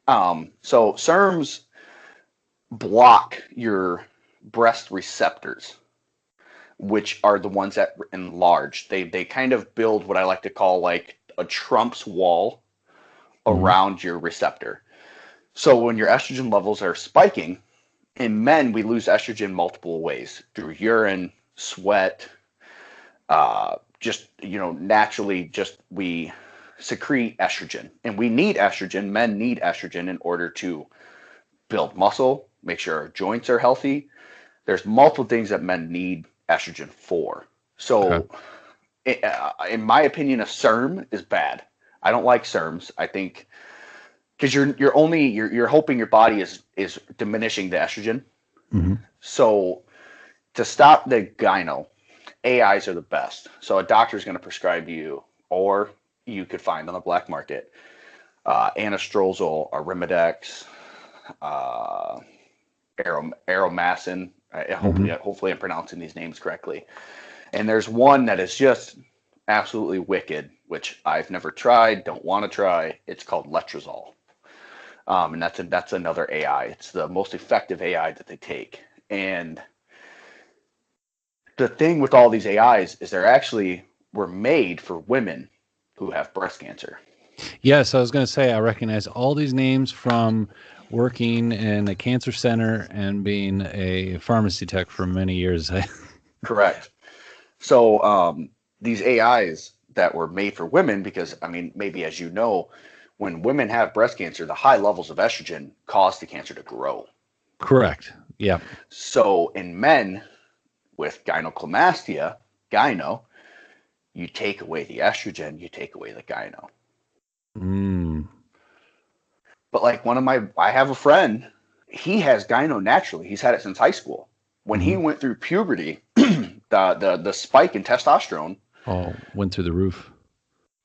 Speaker 2: So SERMs block your breast receptors, which are the ones that enlarge. They kind of build what I like to call like a Trump's wall
Speaker 1: Mhm.
Speaker 2: around your receptor. So when your estrogen levels are spiking, in men we lose estrogen multiple ways through urine, sweat, just naturally, just we secrete estrogen, and we need estrogen. Men need estrogen in order to build muscle, make sure our joints are healthy. There's multiple things that men need estrogen for.
Speaker 1: Okay.
Speaker 2: So, in my opinion, a SERM is bad. I don't like SERMs. I think because you're hoping your body is diminishing the estrogen.
Speaker 1: Hmm.
Speaker 2: So to stop the gyno, AIs are the best. So a doctor is going to prescribe you, or you could find on the black market, anastrozole, Arimidex, uh, Aromacin.
Speaker 1: Hmm.
Speaker 2: Hopefully I'm pronouncing these names correctly. And there's one that is just absolutely wicked, which I've never tried, don't want to try. It's called letrozole, and that's another AI. It's the most effective AI that they take. And the thing with all these AIs is they're actually were made for women who have breast cancer.
Speaker 1: Yes, I was going to say I recognize all these names from working in a cancer center and being a pharmacy tech for many years.
Speaker 2: Correct. So these AIs that were made for women, because I mean, maybe as you know, when women have breast cancer, the high levels of estrogen cause the cancer to grow.
Speaker 1: Correct. Yeah.
Speaker 2: So in men with gynecomastia, gyno, you take away the estrogen, you take away the gyno.
Speaker 1: Mm.
Speaker 2: But like I have a friend, he has gyno naturally. He's had it since high school. When he
Speaker 1: Hmm.
Speaker 2: went through puberty, the spike in testosterone,
Speaker 1: Oh, went through the roof.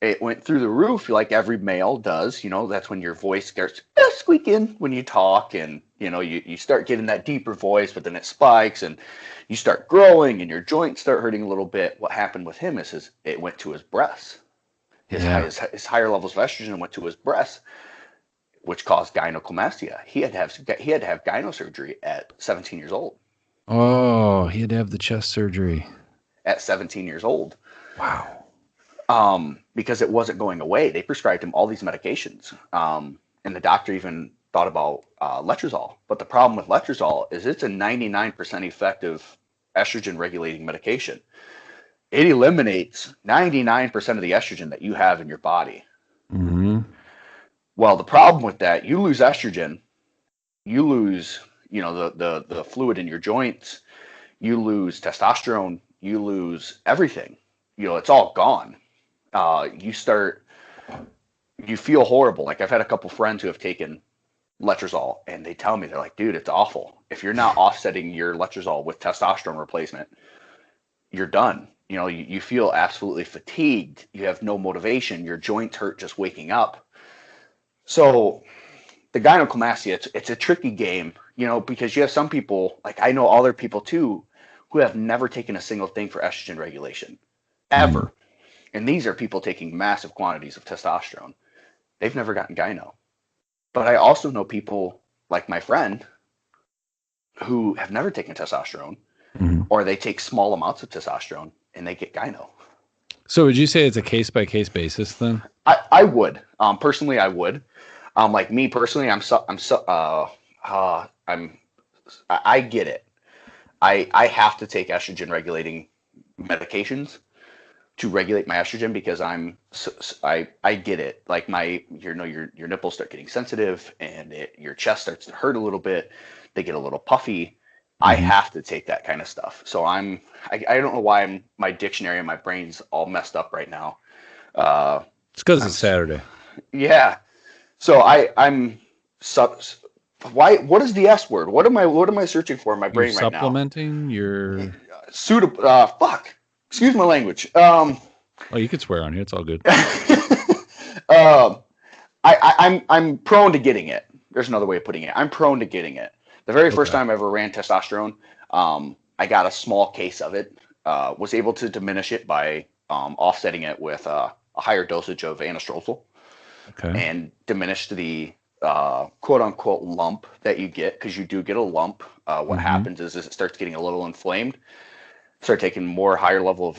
Speaker 2: it went through the roof like every male does. That's when your voice starts squeaking when you talk, and you start getting that deeper voice, but then it spikes and you start growing and your joints start hurting a little bit. What happened with him is it went to his breasts.
Speaker 1: Yeah.
Speaker 2: His higher levels of estrogen went to his breasts, which caused gynecomastia. He had to have gyno surgery at 17 years old.
Speaker 1: Oh, he had to have the chest surgery.
Speaker 2: At 17 years old,
Speaker 1: Wow.
Speaker 2: because it wasn't going away. They prescribed him all these medications, and the doctor even thought about letrozole. But the problem with letrozole is it's a 99% effective estrogen regulating medication. It eliminates 99% of the estrogen that you have in your body.
Speaker 1: Hmm.
Speaker 2: Well, the problem with that, you lose estrogen, you lose, the fluid in your joints, you lose testosterone, you lose everything. It's all gone. You start, you feel horrible. Like I've had a couple friends who have taken letrozole, and they tell me they're like, dude, it's awful. If you're not offsetting your letrozole with testosterone replacement, you're done. You feel absolutely fatigued. You have no motivation. Your joints hurt just waking up. So the gynecomastia, it's a tricky game, because you have some people, like I know other people too, who have never taken a single thing for estrogen regulation,
Speaker 1: Hmm.
Speaker 2: ever. And these are people taking massive quantities of testosterone. They've never gotten gyno. But I also know people like my friend who have never taken testosterone,
Speaker 1: Hmm.
Speaker 2: or they take small amounts of testosterone and they get gyno.
Speaker 1: So would you say it's a case by case basis then?
Speaker 2: I would, personally, I would. Like me personally, I get it. I have to take estrogen regulating medications to regulate my estrogen because I get it. Like your nipples start getting sensitive and your chest starts to hurt a little bit. They get a little puffy. I
Speaker 1: Hmm.
Speaker 2: have to take that kind of stuff. So I don't know why my dictionary and my brain's all messed up right now. Uh,
Speaker 1: It's because
Speaker 2: I'm
Speaker 1: it's Saturday.
Speaker 2: yeah. So I'm sub. Why? What is the S word? What am I searching for in my
Speaker 1: You're
Speaker 2: brain right now?
Speaker 1: supplementing your.
Speaker 2: Suitable. Fuck. Excuse my language.
Speaker 1: Oh, you could swear on here. It's all good.
Speaker 2: um, I'm prone to getting it. There's another way of putting it. I'm prone to getting it. The very first
Speaker 1: Okay.
Speaker 2: time I ever ran testosterone, I got a small case of it, was able to diminish it by offsetting it with a higher dosage of anastrozole
Speaker 1: Okay.
Speaker 2: and diminish the quote unquote lump that you get, because you do get a lump. What
Speaker 1: Mm-hmm.
Speaker 2: happens is it starts getting a little inflamed. Start taking more higher level of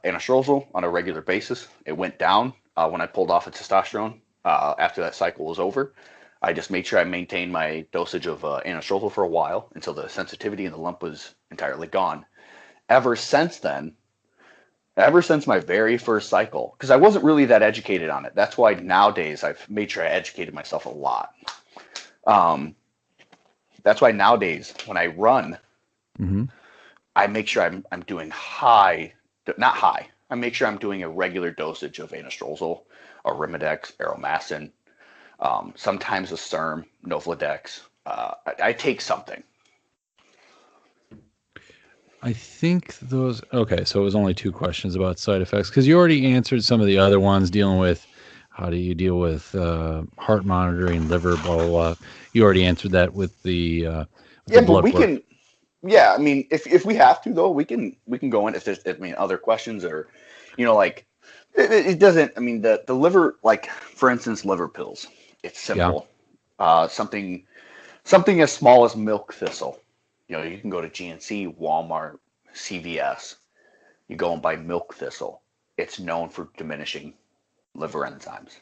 Speaker 2: anastrozole on a regular basis. It went down when I pulled off of testosterone after that cycle was over. I just made sure I maintained my dosage of anastrozole for a while until the sensitivity and the lump was entirely gone. Ever since then, ever since my very first cycle, because I wasn't really that educated on it. That's why nowadays I've made sure I educated myself a lot. Um, that's why nowadays when I run,
Speaker 1: Mm-hmm.
Speaker 2: I make sure I'm doing high, not high. I make sure I'm doing a regular dosage of anastrozole, or Arimidex, Aromacin, sometimes a SERM, Novladex. I take something.
Speaker 1: I think those. Okay, so it was only two questions about side effects because you already answered some of the other ones dealing with how do you deal with heart monitoring, liver, blah blah blah. You already answered that with the
Speaker 2: Yeah, but
Speaker 1: blood
Speaker 2: we
Speaker 1: work.
Speaker 2: can. Yeah, I mean, if we have to though, we can go in if there's other questions, or like it doesn't. I mean, the liver, like for instance, liver pills. It's
Speaker 1: Yeah.
Speaker 2: simple. Something as small as milk thistle. You can go to GNC, Walmart, CVS. You go and buy milk thistle. It's known for diminishing liver enzymes,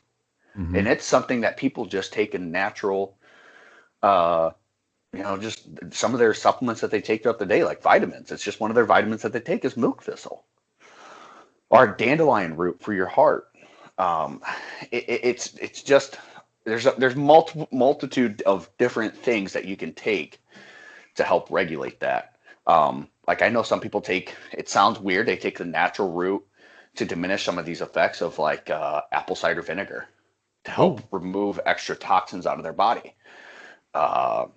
Speaker 1: Mm-hmm.
Speaker 2: and it's something that people just take in natural. Uh, just some of their supplements that they take throughout the day, like vitamins. It's just one of their vitamins that they take is milk thistle or dandelion root for your heart. Um, it's just there's multitude of different things that you can take to help regulate that. Like I know some people take. It sounds weird. They take the natural root to diminish some of these effects of like apple cider vinegar to help
Speaker 1: Oh,
Speaker 2: remove extra toxins out of their body. Uh,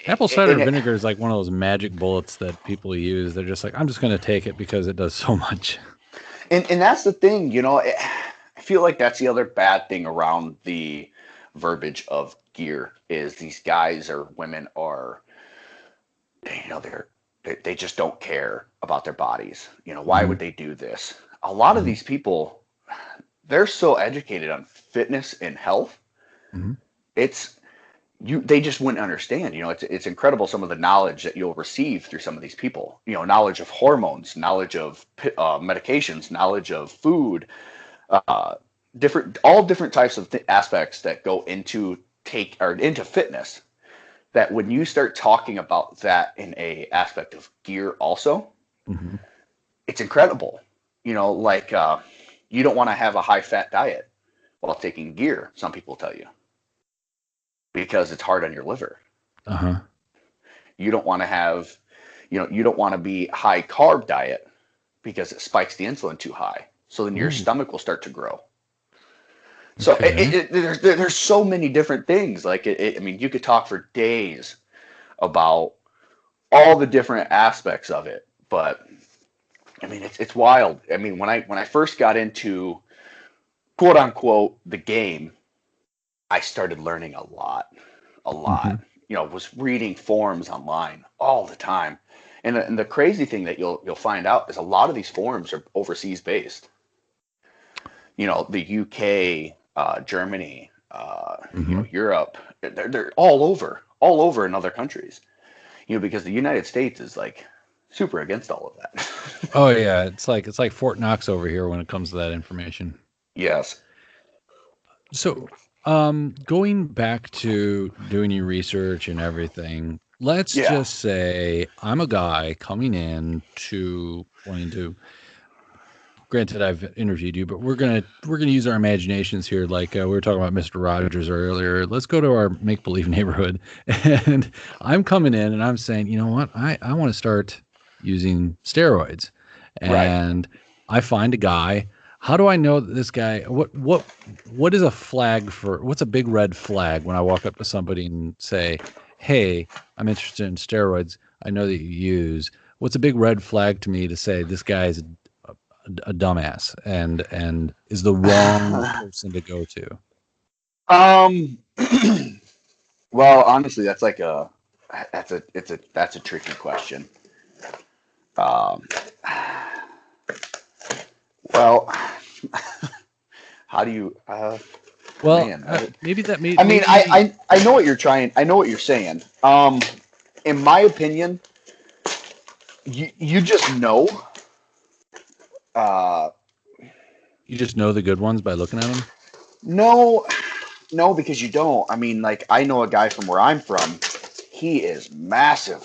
Speaker 1: apple cider
Speaker 2: and it,
Speaker 1: vinegar is like one of those magic bullets that people use. They're just like, I'm just going to take it because it does so much.
Speaker 2: and that's the thing, I feel like that's the other bad thing around the verbiage of gear is these guys or women are, they just don't care about their bodies. Why
Speaker 1: Mm-hmm.
Speaker 2: would they do this? A lot of
Speaker 1: Mm-hmm.
Speaker 2: these people, they're so educated on fitness and health.
Speaker 1: Mm-hmm.
Speaker 2: It's they just wouldn't understand. It's incredible some of the knowledge that you'll receive through some of these people. Knowledge of hormones, knowledge of medications, knowledge of food, uh, all different types of aspects that go into into fitness. That when you start talking about that in a aspect of gear, also,
Speaker 1: Mm-hmm.
Speaker 2: it's incredible. Like you don't want to have a high fat diet while taking gear. Some people tell you because it's hard on your liver.
Speaker 1: Uh-huh.
Speaker 2: You don't want to have, you don't want to be high carb diet because it spikes the insulin too high. So then your
Speaker 1: Ooh,
Speaker 2: stomach will start to grow. So
Speaker 1: okay.
Speaker 2: there's so many different things. Like I mean, you could talk for days about all the different aspects of it. But I mean, it's wild. I mean, when I first got into quote unquote the game, I started learning a lot, a
Speaker 1: Mm-hmm.
Speaker 2: lot. Was reading forums online all the time. And the crazy thing that you'll find out is a lot of these forums are overseas based. The UK, Germany,
Speaker 1: Mm-hmm.
Speaker 2: Europe. They're all over in other countries. Because the United States is like super against all of that.
Speaker 1: Oh yeah, it's like Fort Knox over here when it comes to that information.
Speaker 2: Yes.
Speaker 1: So, going back to doing your research and everything, let's
Speaker 2: Yeah.
Speaker 1: just say I'm a guy coming in to wanting to. Granted, I've interviewed you, but we're gonna use our imaginations here. Like we were talking about Mister Rogers earlier. Let's go to our make believe neighborhood, and I'm coming in and I'm saying, you know what, I want to start using steroids,
Speaker 2: Right.
Speaker 1: and I find a guy. How do I know that this guy? What is a flag for? What's a big red flag when I walk up to somebody and say, "Hey, I'm interested in steroids. I know that you use." What's a big red flag to me to say this guy's a dumbass and is the wrong person to go to?
Speaker 2: um. Well, honestly, that's a tricky question. Um, well, how do you,
Speaker 1: Well,
Speaker 2: man,
Speaker 1: maybe that
Speaker 2: I mean,
Speaker 1: maybe.
Speaker 2: I know what you're trying, I know what you're saying. In my opinion, you just know, uh,
Speaker 1: You just know the good ones by looking at them.
Speaker 2: no, no, because you don't. I mean, like, I know a guy from where I'm from. He is massive,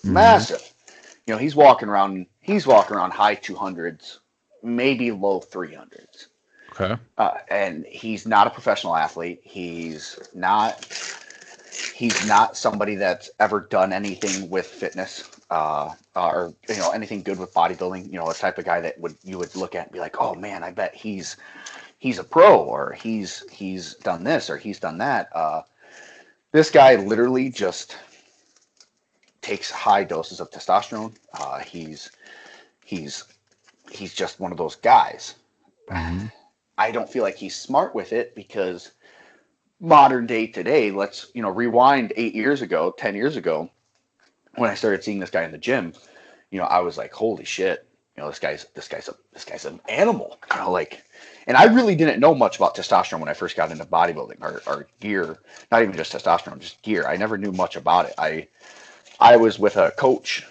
Speaker 1: Mm-hmm.
Speaker 2: massive. You know, he's walking around high 200s, maybe low 300s.
Speaker 1: Okay.
Speaker 2: And he's not a professional athlete. He's not somebody that's ever done anything with fitness, or anything good with bodybuilding. You know, a type of guy that you would look at and be like, oh man, I bet he's a pro, or he's done this, or he's done that. This guy literally just takes high doses of testosterone. He's he's just one of those guys.
Speaker 1: Mm-hmm.
Speaker 2: I don't feel like he's smart with it, because modern day today, let's rewind 8 years ago, 10 years ago, when I started seeing this guy in the gym. I was like, holy shit, this guy's an animal. Like, and I really didn't know much about testosterone when I first got into bodybuilding, or gear, not even just testosterone, just gear. I never knew much about it. I was with a coach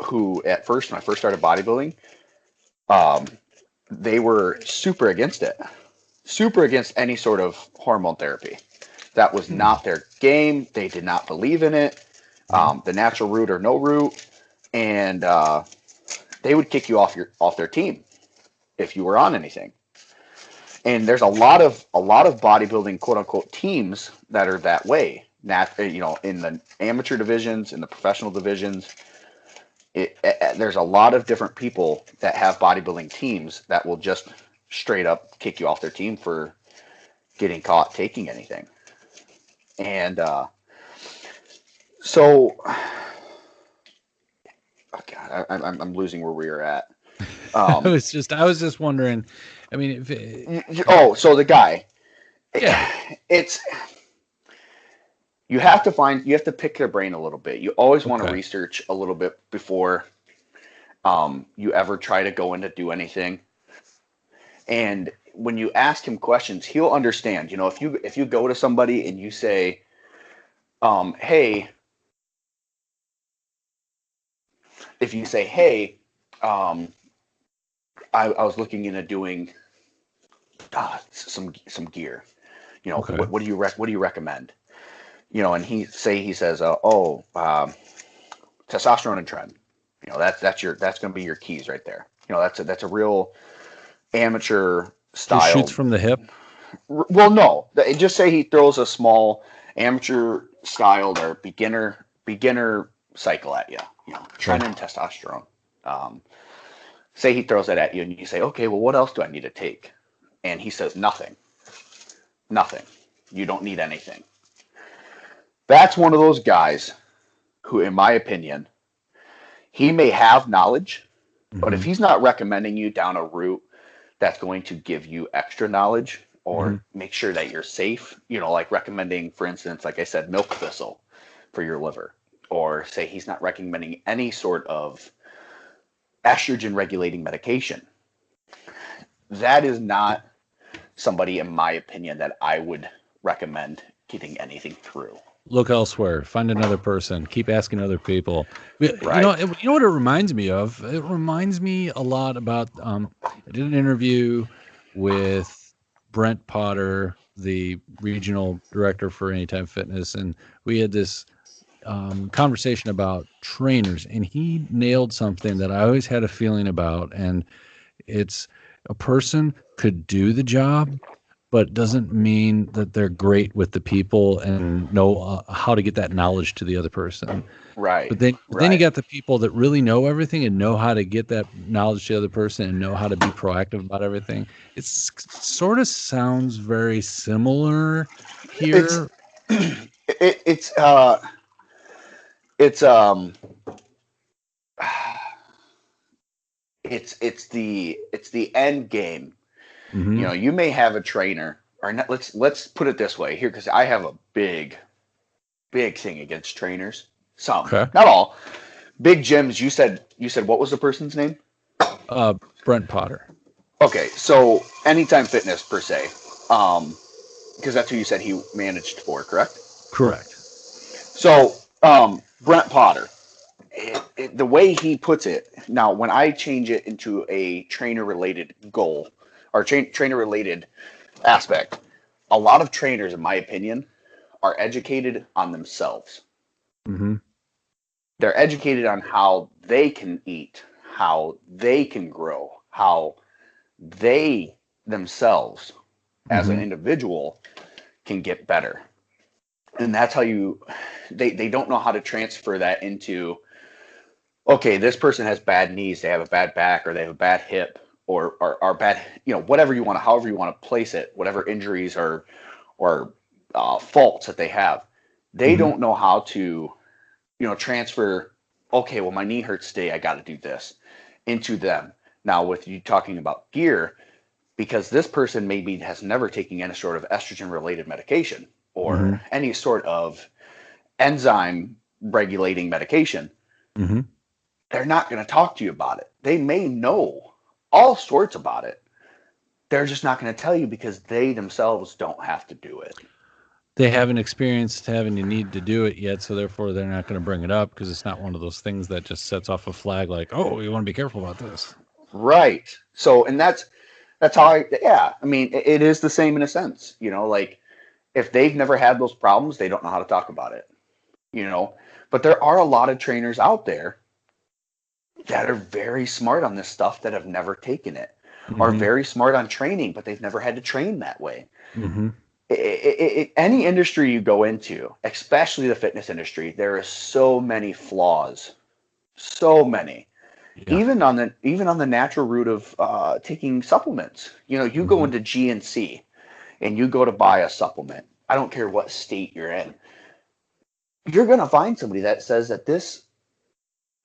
Speaker 2: who, at first, when I first started bodybuilding, um, they were super against it, super against any sort of hormone therapy. That was not their game. They did not believe in it.
Speaker 1: Mm-hmm.
Speaker 2: The natural route or no route, and they would kick you off their team if you were on anything. And there's a lot of bodybuilding quote unquote teams that are that way. In the amateur divisions, in the professional divisions, there's a lot of different people that have bodybuilding teams that will just straight up kick you off their team for getting caught taking anything. And so, oh God, I'm losing where we are at. Um,
Speaker 1: I was just wondering. I mean, if
Speaker 2: so the guy,
Speaker 1: yeah.
Speaker 2: it's you have to pick their brain a little bit. You always want to
Speaker 1: Okay.
Speaker 2: research a little bit before you ever try to go in to do anything. And when you ask him questions, he'll understand. If you go to somebody and you say, hey, if you say, hey, um, I was looking into doing some gear.
Speaker 1: Okay.
Speaker 2: What do you recommend? And he says, testosterone and tren. That's going to be your keys right there. That's a real amateur
Speaker 1: Just shoots
Speaker 2: style.
Speaker 1: from the hip.
Speaker 2: Well, no, just say he throws a small amateur styled or beginner cycle at you.
Speaker 1: Okay.
Speaker 2: Tren and testosterone. Um, Say he throws that at you, and you say, okay, well, what else do I need to take? And he says, nothing, nothing. You don't need anything. That's one of those guys who, in my opinion, he may have knowledge, but if
Speaker 1: Mm-hmm.
Speaker 2: he's not recommending you down a route that's going to give you extra knowledge
Speaker 1: Mm-hmm.
Speaker 2: or make sure that you're safe, like recommending, for instance, like I said, milk thistle for your liver, or say he's not recommending any sort of estrogen regulating medication, that is not somebody, in my opinion, that I would recommend getting anything through.
Speaker 1: Look elsewhere. Find another person. Keep asking other people.
Speaker 2: Right.
Speaker 1: You know what it reminds me of? It reminds me a lot about. I did an interview with Brent Potter, the regional director for Anytime Fitness, and we had this conversation about trainers, and he nailed something that I always had a feeling about, and it's a person could do the job, but doesn't mean that they're great with the people and know how to get that knowledge to the other person.
Speaker 2: Right.
Speaker 1: But then you
Speaker 2: Right.
Speaker 1: got the people that really know everything and know how to get that knowledge to the other person and know how to be proactive about everything. It's sort of sounds very similar
Speaker 2: It's
Speaker 1: here.
Speaker 2: it, it's it's the end game.
Speaker 1: Hmm.
Speaker 2: You may have a trainer, or not, let's put it this way here, because I have a big thing against trainers. Some,
Speaker 1: Okay.
Speaker 2: not all, big gyms. You said what was the person's name?
Speaker 1: Brent Potter.
Speaker 2: Okay, so Anytime Fitness per se, um, because that's who you said he managed for, correct?
Speaker 1: Correct.
Speaker 2: So Brent Potter, the way he puts it. Now, when I change it into a trainer-related goal or trainer-related aspect, a lot of trainers, in my opinion, are educated on themselves.
Speaker 1: Mm-hmm.
Speaker 2: They're educated on how they can eat, how they can grow, how they themselves as an
Speaker 1: Mm-hmm.
Speaker 2: individual can get better. And that's how they don't know how to transfer that into, okay, this person has bad knees, they have a bad back, or they have a bad hip, or bad, whatever you want to, however you want to place it, whatever injuries or faults that they have. They
Speaker 1: Mm-hmm.
Speaker 2: don't know how to, transfer, okay, well, my knee hurts today, I got to do this into them. Now, with you talking about gear, because this person maybe has never taken any sort of estrogen related medication
Speaker 1: Mm-hmm.
Speaker 2: or any sort of enzyme regulating medication,
Speaker 1: Mm-hmm.
Speaker 2: they're not going to talk to you about it. They may know all sorts about it. They're just not going to tell you because they themselves don't have to do it.
Speaker 1: They haven't experienced having the need to do it yet, so therefore they're not going to bring it up because it's not one of those things that just sets off a flag like, oh, you want to be careful about this.
Speaker 2: Right. So, and that's how yeah, I mean, it is the same in a sense, like if they've never had those problems, they don't know how to talk about it, you know. But there are a lot of trainers out there that are very smart on this stuff that have never taken it, are
Speaker 1: Mm-hmm.
Speaker 2: very smart on training, but they've never had to train that way.
Speaker 1: Mm-hmm.
Speaker 2: Any industry you go into, especially the fitness industry, there are so many flaws, so many.
Speaker 1: Yeah.
Speaker 2: Even on the natural route of taking supplements. You go
Speaker 1: Mm-hmm.
Speaker 2: into GNC and you go to buy a supplement. I don't care what state you're in. You're going to find somebody that says that this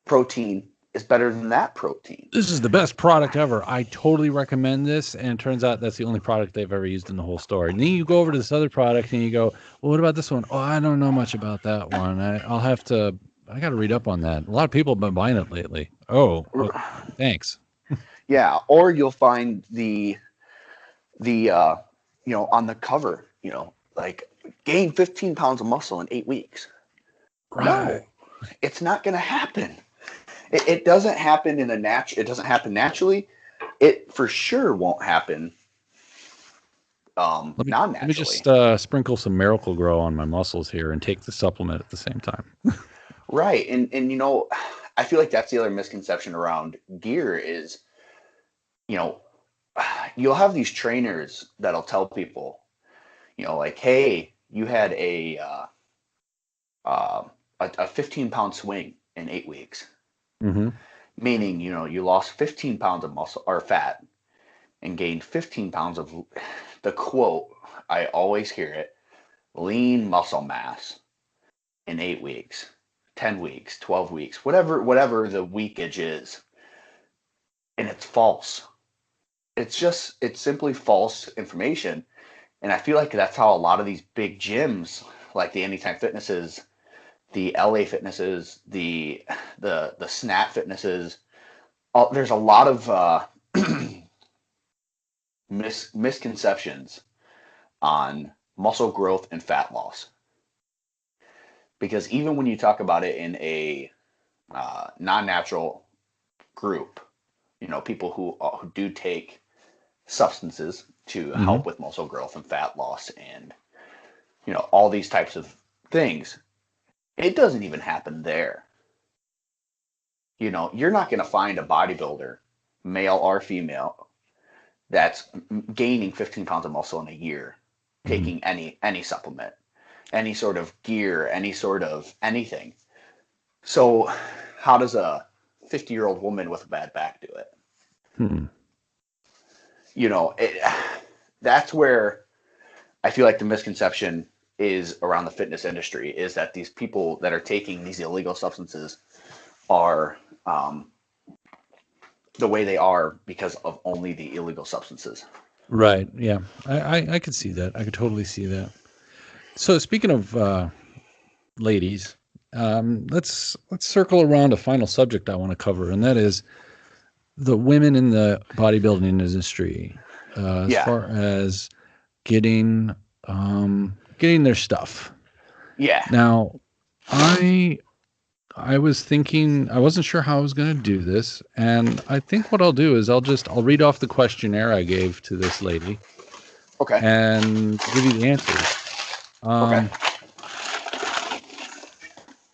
Speaker 2: protein is better than that protein.
Speaker 1: This is the best product ever. I totally recommend this. And it turns out that's the only product they've ever used in the whole store. And then you go over to this other product and you go, well, what about this one? Oh, I don't know much about that one. I got to read up on that. A lot of people have been buying it lately. Oh, okay. Thanks.
Speaker 2: Yeah, or you'll find the on the cover, like gain 15 pounds of muscle in 8 weeks.
Speaker 1: Right.
Speaker 2: No, it's not going to happen. It doesn't happen in it doesn't happen naturally. It for sure won't happen
Speaker 1: Let me
Speaker 2: non-naturally.
Speaker 1: just sprinkle some Miracle Grow on my muscles here and take the supplement at the same time.
Speaker 2: Right. And I feel like that's the other misconception around gear is, you know, you'll have these trainers that'll tell people, like, hey, you had a 15-pound swing in 8 weeks,
Speaker 1: Mm-hmm.
Speaker 2: meaning, you lost 15 pounds of muscle or fat and gained 15 pounds of the quote, I always hear it, lean muscle mass in 8 weeks, 10 weeks, 12 weeks, whatever the weekage is. And it's false. It's simply false information. And I feel like that's how a lot of these big gyms, like the Anytime Fitnesses, the LA Fitnesses, the Snap Fitnesses, there's a lot of misconceptions on muscle growth and fat loss. Because even when you talk about it in a non-natural group, people who do take substances to
Speaker 1: Mm-hmm.
Speaker 2: help with muscle growth and fat loss and all these types of things, it doesn't even happen there. You're not going to find a bodybuilder, male or female, that's gaining 15 pounds of muscle in a year
Speaker 1: Mm-hmm.
Speaker 2: taking any supplement, any sort of gear, any sort of anything. So how does a 50-year-old woman with a bad back do it?
Speaker 1: Hmm.
Speaker 2: you know it, that's where I feel like the misconception is around the fitness industry is that these people that are taking these illegal substances are the way they are because of only the illegal substances.
Speaker 1: Right. Yeah. I could see that. I could totally see that. So speaking of ladies, let's circle around a final subject I want to cover, and that is the women in the bodybuilding industry, as
Speaker 2: Yeah.
Speaker 1: far as getting getting their stuff.
Speaker 2: Yeah.
Speaker 1: Now, I was thinking I wasn't sure how I was going to do this, and I think what I'll do is I'll read off the questionnaire I gave to this lady
Speaker 2: Okay.
Speaker 1: and give you the answers.
Speaker 2: Okay.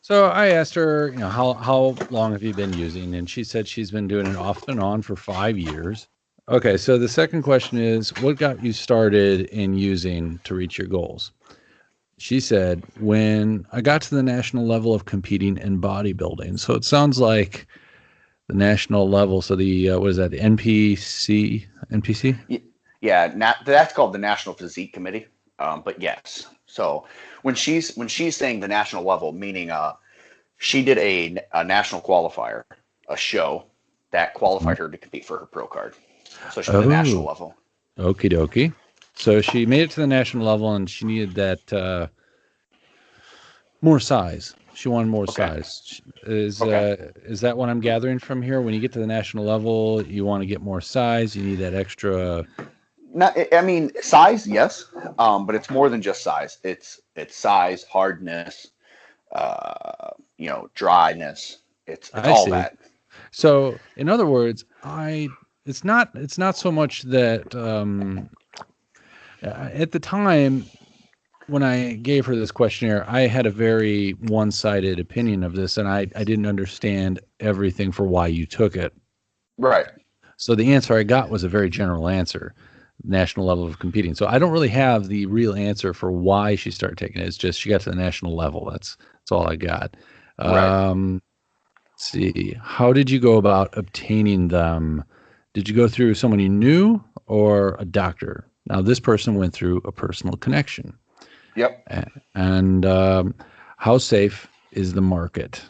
Speaker 1: So I asked her, how long have you been using? And she said she's been doing it off and on for 5 years. Okay, so the second question is, what got you started in using to reach your goals? She said, when I got to the national level of competing in bodybuilding. So it sounds like the national level. So the what is that? The NPC? NPC?
Speaker 2: Yeah. That's called the National Physique Committee. But yes. So when she's saying the national level, meaning she did a national qualifier, a show that qualified her to compete for her pro card. So she's the national
Speaker 1: Oh,
Speaker 2: level.
Speaker 1: okie dokie. So she made it to the national level, and she needed that more size. She wanted more
Speaker 2: Okay.
Speaker 1: size.
Speaker 2: Okay.
Speaker 1: Is that what I'm gathering from here? When you get to the national level, you want to get more size. You need that extra.
Speaker 2: Not, I mean, size, yes, but it's more than just size. It's size, hardness, dryness. It's
Speaker 1: I
Speaker 2: all
Speaker 1: see.
Speaker 2: that.
Speaker 1: So, in other words, it's not so much that at the time when I gave her this questionnaire, I had a very one-sided opinion of this, and I didn't understand everything for why you took it.
Speaker 2: Right.
Speaker 1: So the answer I got was a very general answer, national level of competing. So I don't really have the real answer for why she started taking it. It's just she got to the national level. That's all I got.
Speaker 2: Right.
Speaker 1: Let's see. How did you go about obtaining them? Did you go through someone you knew or a doctor? Now, this person went through a personal connection.
Speaker 2: Yep.
Speaker 1: And how safe is the market?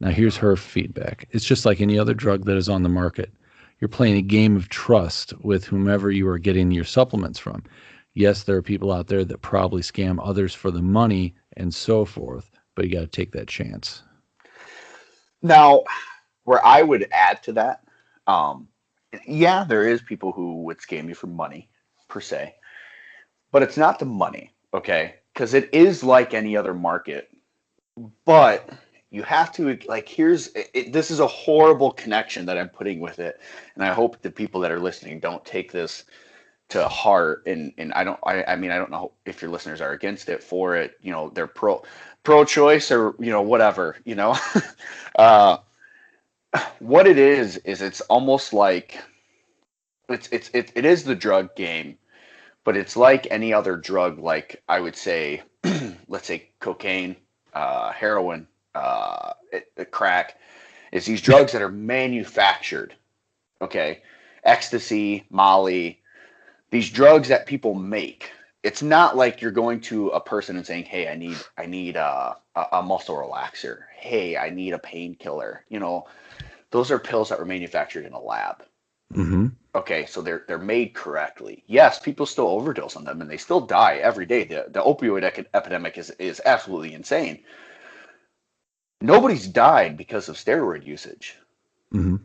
Speaker 1: Now, here's her feedback. It's just like any other drug that is on the market. You're playing a game of trust with whomever you are getting your supplements from. Yes, there are people out there that probably scam others for the money and so forth, but you got to take that chance.
Speaker 2: Now, where I would add to that, um, yeah, there is people who would scam you for money, per se, but it's not the money, okay? Because it is like any other market, but you have to like this is a horrible connection that I'm putting with it, and I hope the people that are listening don't take this to heart. And I mean, I don't know if your listeners are against it, for it, they're pro choice, or whatever. uh, what it is it's almost like it is the drug game, but it's like any other drug. Like, I would say, let's say cocaine, heroin, crack, is these drugs that are manufactured. Okay, ecstasy, Molly, these drugs that people make. It's not like you're going to a person and saying, "Hey, I need a muscle relaxer. Hey, I need a painkiller." Those are pills that were manufactured in a lab.
Speaker 1: Mm-hmm.
Speaker 2: Okay, so they're made correctly. Yes, people still overdose on them, and they still die every day. The opioid epidemic is absolutely insane. Nobody's died because of steroid usage.
Speaker 1: Mm-hmm.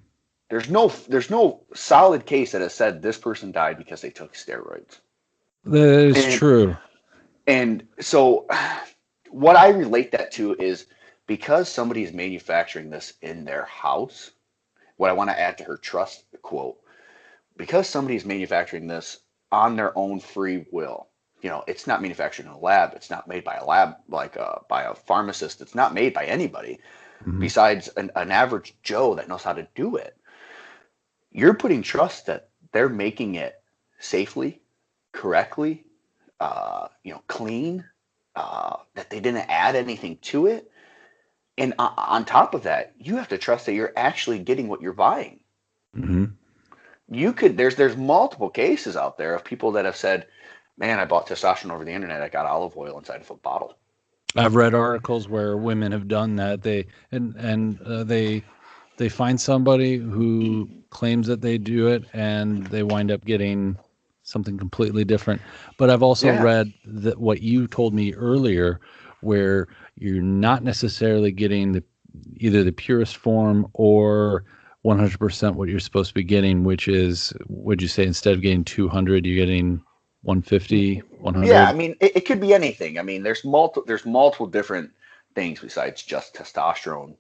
Speaker 2: There's no solid case that has said this person died because they took steroids.
Speaker 1: That is
Speaker 2: And
Speaker 1: true.
Speaker 2: and so what I relate that to is, because somebody is manufacturing this in their house. What I want to add to her trust quote, because somebody is manufacturing this on their own free will. It's not manufactured in a lab. It's not made by a lab, like by a pharmacist. It's not made by anybody
Speaker 1: Mm-hmm.
Speaker 2: besides an average Joe that knows how to do it. You're putting trust that they're making it safely, correctly, clean, that they didn't add anything to it. And on top of that, you have to trust that you're actually getting what you're buying.
Speaker 1: Mm-hmm.
Speaker 2: There's multiple cases out there of people that have said, "Man, I bought testosterone over the internet. I got olive oil inside of a bottle."
Speaker 1: I've read articles where women have done that. They find somebody who claims that they do it, and they wind up getting something completely different. But I've also
Speaker 2: Yeah.
Speaker 1: read that what you told me earlier, where you're not necessarily getting either the purest form or 100% what you're supposed to be getting, which is, would you say instead of getting 200, you're getting 150,
Speaker 2: Yeah, I
Speaker 1: 100?
Speaker 2: mean, it could be anything. I mean, there's multiple different things besides just testosterone.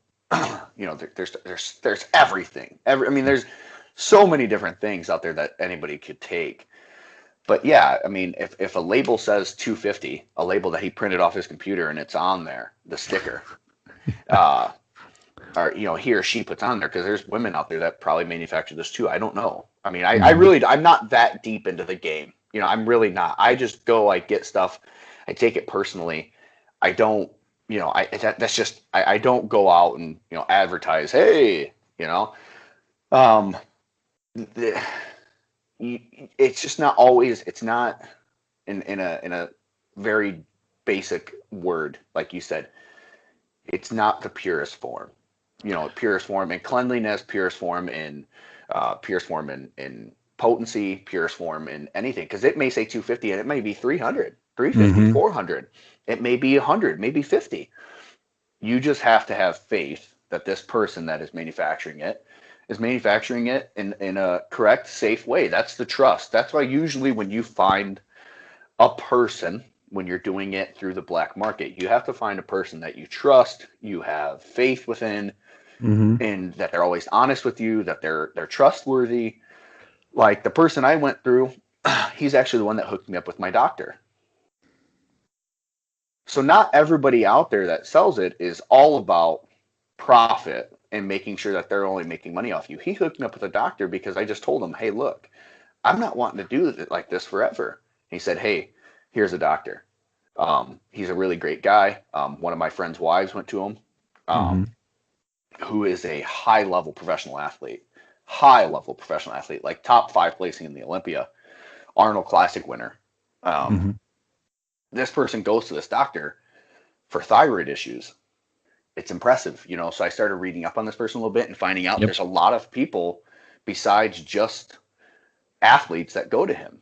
Speaker 2: There's everything. I mean, there's so many different things out there that anybody could take. But yeah, I mean, if a label says 250, a label that he printed off his computer and it's on there, the sticker, uh, or he or she puts on there, because there's women out there that probably manufacture this too. I don't know. I mean,
Speaker 1: Mhm.
Speaker 2: I'm not that deep into the game. I'm really not. I just go, I get stuff, I take it personally. I don't, that's just, I don't go out and advertise. Hey, um, the, it's just not always. It's not in a very basic word, like you said. It's not the purest form. Purest form in cleanliness, purest form in potency, purest form in anything. Because it may say 250 and it may be 300, 350,
Speaker 1: Mhm.
Speaker 2: 400. It may be 100, maybe 50. You just have to have faith that this person that is manufacturing it in a correct, safe way. That's the trust. That's why usually when you find a person, when you're doing it through the black market, you have to find a person that you trust, you have faith within,
Speaker 1: Mhm.
Speaker 2: and that they're always honest with you, that they're trustworthy. Like the person I went through, he's actually the one that hooked me up with my doctor. So not everybody out there that sells it is all about profit and making sure that they're only making money off you. He hooked me up with a doctor because I just told him, "Hey, look, I'm not wanting to do it like this forever." He said, "Hey, here's a doctor. He's a really great guy. One of my friend's wives went to him, um,
Speaker 1: Mhm.
Speaker 2: who is a high level professional athlete, like top five placing in the Olympia, Arnold Classic winner. Um,
Speaker 1: Mhm.
Speaker 2: this person goes to this doctor for thyroid issues. It's impressive, So I started reading up on this person a little bit and finding out
Speaker 1: Yep.
Speaker 2: there's a lot of people besides just athletes that go to him.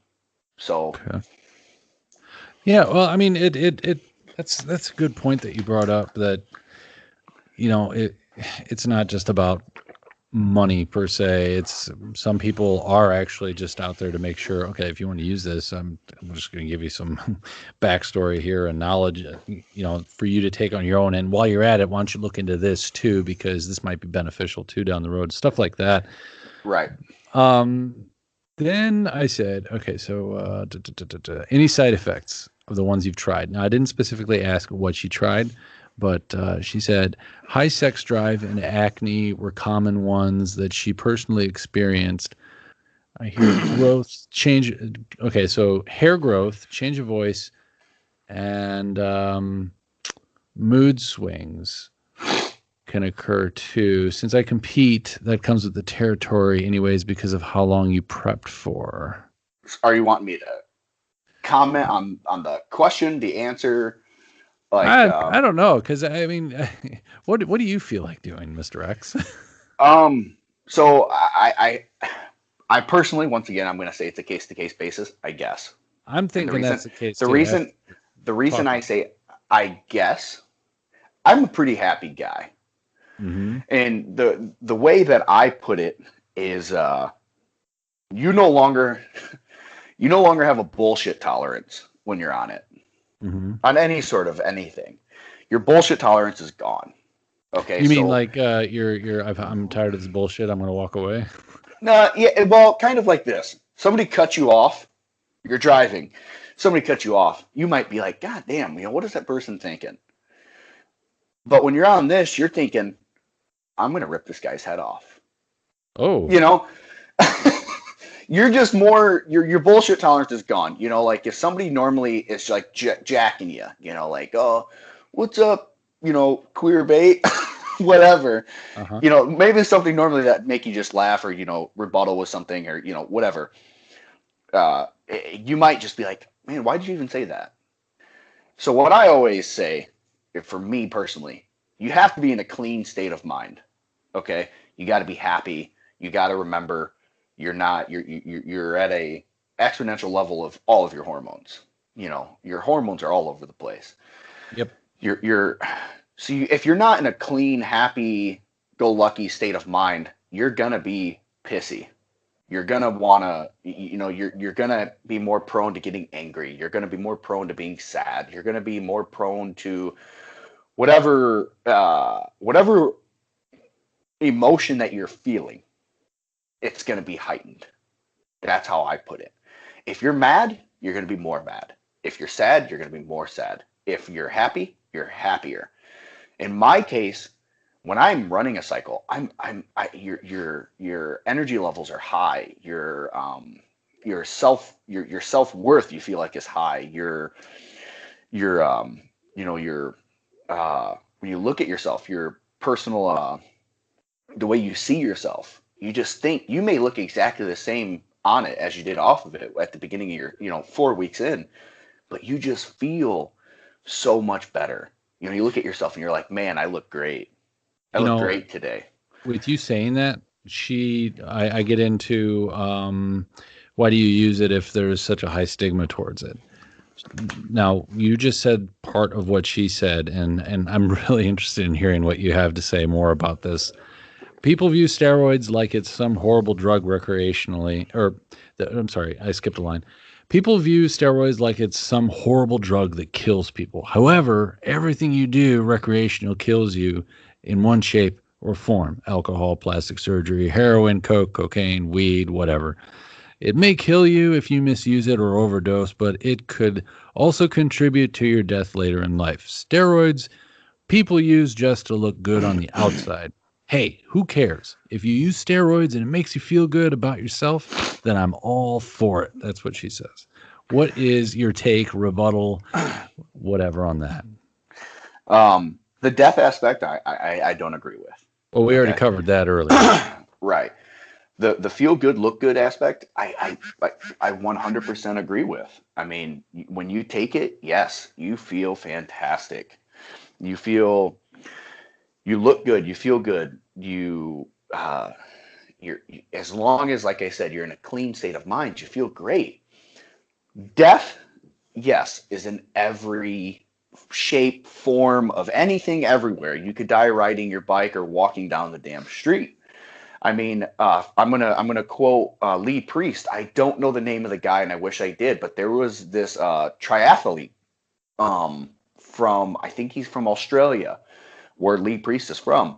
Speaker 2: So
Speaker 1: Okay. Yeah, well, I mean, that's a good point that you brought up, that it's not just about money per se. It's, some people are actually just out there to make sure, okay, if you want to use this, I'm just going to give you some backstory here and knowledge, for you to take on your own. And while you're at it, why don't you look into this too, because this might be beneficial too down the road, stuff like that.
Speaker 2: right.
Speaker 1: Um, then I said, okay, so any side effects of the ones you've tried? Now, I didn't specifically ask what she tried, but she said high sex drive and acne were common ones that she personally experienced. I hear growth, change. Okay, so hair growth, change of voice, and mood swings can occur too. Since I compete, that comes with the territory, anyways, because of how long you prepped for.
Speaker 2: Are you wanting me to comment on the question, the answer? Like,
Speaker 1: I don't know, because I mean, what do you feel like doing, Mister X?
Speaker 2: um, so I personally, once again, I'm going to say it's a case to case basis, I guess.
Speaker 1: I'm
Speaker 2: And the
Speaker 1: thinking
Speaker 2: reason,
Speaker 1: that's the case
Speaker 2: the
Speaker 1: too.
Speaker 2: reason,
Speaker 1: After
Speaker 2: the reason I
Speaker 1: talking.
Speaker 2: say I guess, I'm a pretty happy guy,
Speaker 1: Mm-hmm.
Speaker 2: and the way that I put it is, you no longer you no longer have a bullshit tolerance when you're on it,
Speaker 1: Mm-hmm.
Speaker 2: on any sort of anything. Your bullshit tolerance is gone. Okay,
Speaker 1: You mean
Speaker 2: so
Speaker 1: like I'm tired of this bullshit. I'm gonna walk away.
Speaker 2: no, yeah, well, kind of like this. Somebody cut you off. You're driving. Somebody cut you off. You might be like, God damn, what is that person thinking? But when you're on this, you're thinking, I'm gonna rip this guy's head off.
Speaker 1: Oh.
Speaker 2: You know, you're just more your bullshit tolerance is gone. Like if somebody normally is like jacking you, like, oh, what's up, queer bait, whatever.
Speaker 1: Uh huh.
Speaker 2: Maybe something normally that make you just laugh or rebuttal with something or whatever. You might just be like, man, why did you even say that? So what I always say, for me personally, you have to be in a clean state of mind. Okay, you got to be happy. You got to remember you're at a exponential level of all of your hormones. Your hormones are all over the place.
Speaker 1: Yep.
Speaker 2: you're so if you're not in a clean, happy go lucky state of mind, you're gonna be pissy. You're gonna wanna, you're gonna be more prone to getting angry. You're gonna be more prone to being sad. You're gonna be more prone to whatever emotion that you're feeling. It's gonna be heightened. That's how I put it. If you're mad, you're gonna be more mad. If you're sad, you're gonna be more sad. If you're happy, you're happier. In my case, when I'm running a cycle, your energy levels are high. Your self-worth you feel like is high. Your your when you look at yourself, your personal the way you see yourself, you just think you may look exactly the same on it as you did off of it at the beginning of your 4 weeks in, but you just feel so much better. You look at yourself and you're like, man, I look great. I
Speaker 1: You
Speaker 2: look
Speaker 1: know,
Speaker 2: great today.
Speaker 1: with you saying that, I get into why do you use it if there's such a high stigma towards it? Now, you just said part of what she said, and I'm really interested in hearing what you have to say more about this. People view steroids like it's some horrible drug recreationally, I'm sorry, I skipped a line. People view steroids like it's some horrible drug that kills people. However, everything you do recreational kills you in one shape or form: alcohol, plastic surgery, heroin, coke, cocaine, weed, whatever. It may kill you if you misuse it or overdose, but it could also contribute to your death later in life. Steroids people use just to look good on the outside. Hey, who cares? If you use steroids and it makes you feel good about yourself, then I'm all for it. That's what she says. What is your take, rebuttal, whatever on that?
Speaker 2: The death aspect, I don't agree with.
Speaker 1: Well, we already
Speaker 2: Okay,
Speaker 1: covered that earlier.
Speaker 2: right. The feel good, look good aspect, I 100% agree with. I mean, when you take it, yes, you feel fantastic. You feel you look good. You feel good. As long as, like I said, you're in a clean state of mind, you feel great. Death, yes, is in every shape, form of anything, everywhere. You could die riding your bike or walking down the damn street. I mean, I'm gonna quote Lee Priest. I don't know the name of the guy, and I wish I did, but there was this triathlete from, I think he's from Australia, where Lee Priest is from.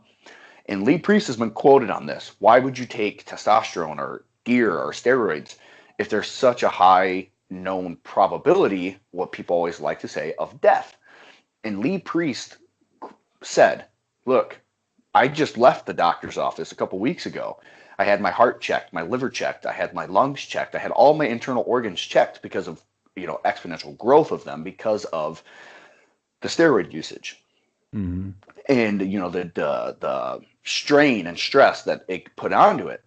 Speaker 2: And Lee Priest has been quoted on this. Why would you take testosterone or gear or steroids if there's such a high known probability, what people always like to say, of death? And Lee Priest said, look, I just left the doctor's office a couple weeks ago. I had my heart checked, my liver checked, I had my lungs checked, I had all my internal organs checked because of exponential growth of them because of the steroid usage.
Speaker 1: Mm-hmm.
Speaker 2: And the strain and stress that it put onto it.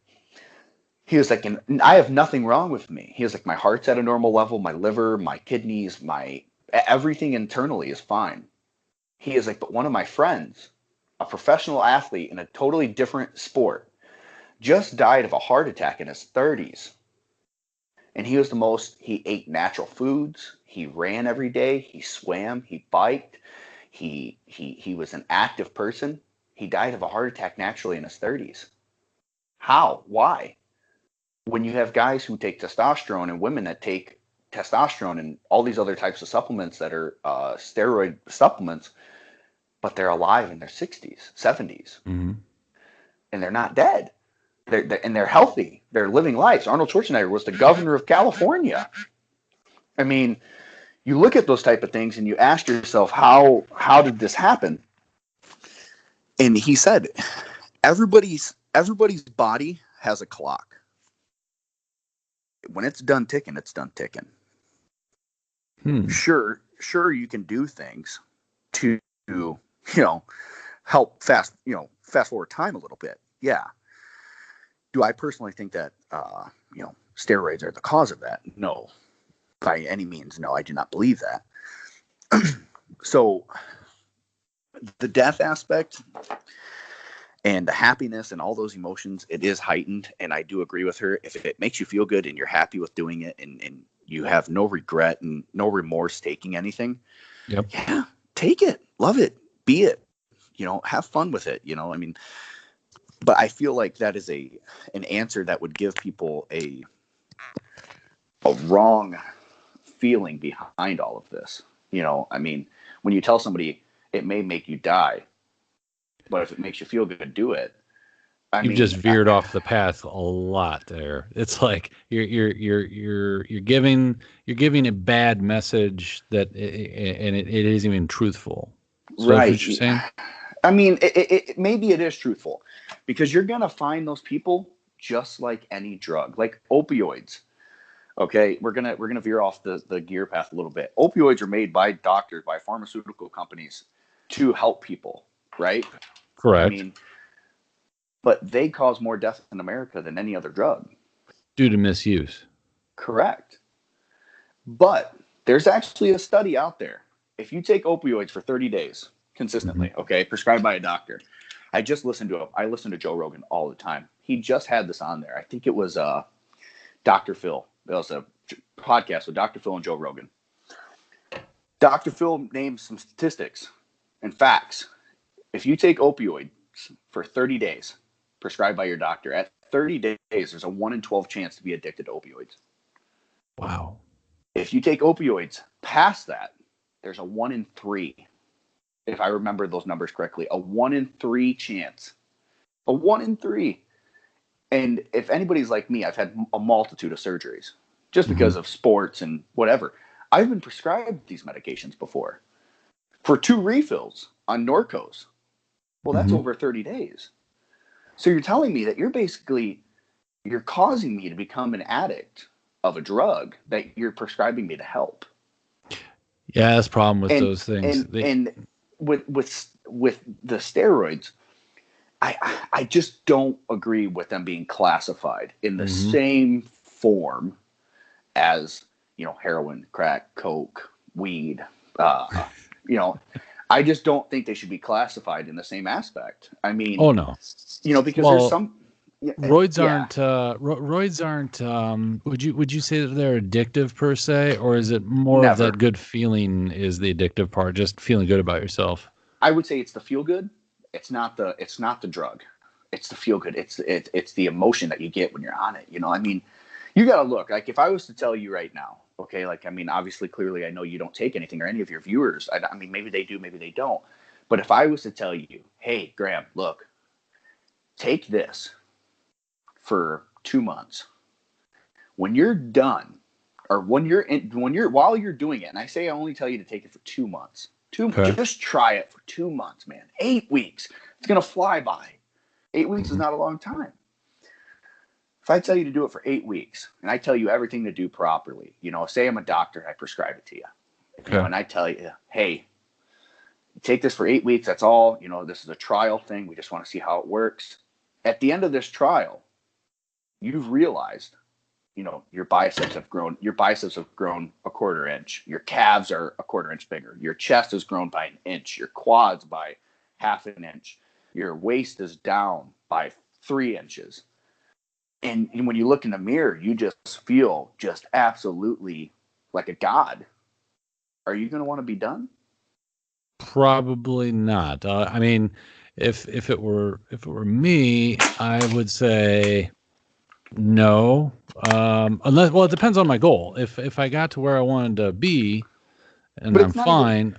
Speaker 2: He was like, and I have nothing wrong with me. He was like, my heart's at a normal level, my liver, my kidneys, my everything internally is fine. He is like, but one of my friends, a professional athlete in a totally different sport, just died of a heart attack in his 30s. And he ate natural foods, he ran every day, he swam, he biked, he was an active person. He died of a heart attack naturally in his 30s. How? Why? When you have guys who take testosterone and women that take testosterone and all these other types of supplements that are steroid supplements, but they're alive in their 60s, 70s,
Speaker 1: Mm-hmm.
Speaker 2: and they're not dead. They're healthy. They're living lives. Arnold Schwarzenegger was the governor of California. I mean, you look at those type of things and you ask yourself, how did this happen? And he said, everybody's body has a clock. When it's done ticking, it's done ticking. Sure, you can do things to help fast forward time a little bit. Yeah. Do I personally think that steroids are the cause of that? No, by any means. No, I do not believe that. So the death aspect and the happiness and all those emotions, it is heightened. And I do agree with her. If it makes you feel good and you're happy with doing it and you have no regret and no remorse taking anything,
Speaker 1: Yep.
Speaker 2: yeah, take it, love it, be it, have fun with it. I mean, but I feel like that is an answer that would give people a wrong feeling behind all of this. I mean, when you tell somebody it may make you die, but if it makes you feel good, do it.
Speaker 1: You've just veered off the path a lot there. It's like you're giving a bad message and it isn't even truthful. So
Speaker 2: right.
Speaker 1: that's what you're saying?
Speaker 2: I mean, maybe it is truthful, because you're gonna find those people just like any drug, like opioids. Okay, we're gonna veer off the gear path a little bit. Opioids are made by doctors, by pharmaceutical companies, to help people, right?
Speaker 1: Correct.
Speaker 2: I mean, but they cause more death in America than any other drug.
Speaker 1: Due to misuse.
Speaker 2: Correct. But there's actually a study out there. If you take opioids for 30 days consistently, okay, prescribed by a doctor. I listen to Joe Rogan all the time. He just had this on there. I think it was Dr. Phil. It was a podcast with Dr. Phil and Joe Rogan. Dr. Phil named some statistics and facts. If you take opioids for 30 days, prescribed by your doctor, at 30 days, there's a 1 in 12 chance to be addicted to opioids.
Speaker 1: Wow.
Speaker 2: If you take opioids past that, there's a 1 in 3. If I remember those numbers correctly, a 1 in 3 chance. A 1 in 3. And if anybody's like me, I've had a multitude of surgeries just because of sports and whatever. I've been prescribed these medications before for 2 refills on Norcos. Well, that's over 30 days. So you're telling me that you're causing me to become an addict of a drug that you're prescribing me to help.
Speaker 1: Yeah, that's the problem with those things.
Speaker 2: And with the steroids, I just don't agree with them being classified in the same form as, heroin, crack, coke, weed. I just don't think they should be classified in the same aspect. I mean,
Speaker 1: oh no,
Speaker 2: because there's some
Speaker 1: roids aren't. Would you say that they're addictive per se, or is it more of that good feeling is the addictive part, just feeling good about yourself?
Speaker 2: I would say it's the feel good. It's not the drug. It's the feel good. It's the emotion that you get when you're on it. I mean, you got to look. Like, if I was to tell you right now, okay, like, I mean, obviously, clearly, I know you don't take anything, or any of your viewers. I mean, maybe they do, maybe they don't. But if I was to tell you, hey, Graham, look, take this for 2 months. When you're done, or while you're doing it, and I say I only tell you to take it for 2 months. Just try it for 2 months, man. 8 weeks. It's gonna fly by. 8 weeks is not a long time. If I tell you to do it for 8 weeks, and I tell you everything to do properly, say I'm a doctor, I prescribe it to you, and I tell you, hey, take this for 8 weeks. That's all. This is a trial thing. We just want to see how it works. At the end of this trial, you've realized, your biceps have grown. Your biceps have grown a 1/4 inch. Your calves are a 1/4 inch bigger. Your chest has grown by 1 inch. Your quads by 1/2 inch. Your waist is down by 3 inches. And when you look in the mirror, you just feel just absolutely like a god. Are you going to want to be done?
Speaker 1: Probably not. I mean, if it were me, I would say no. Unless, well, it depends on my goal. If I got to where I wanted to be, and I'm fine.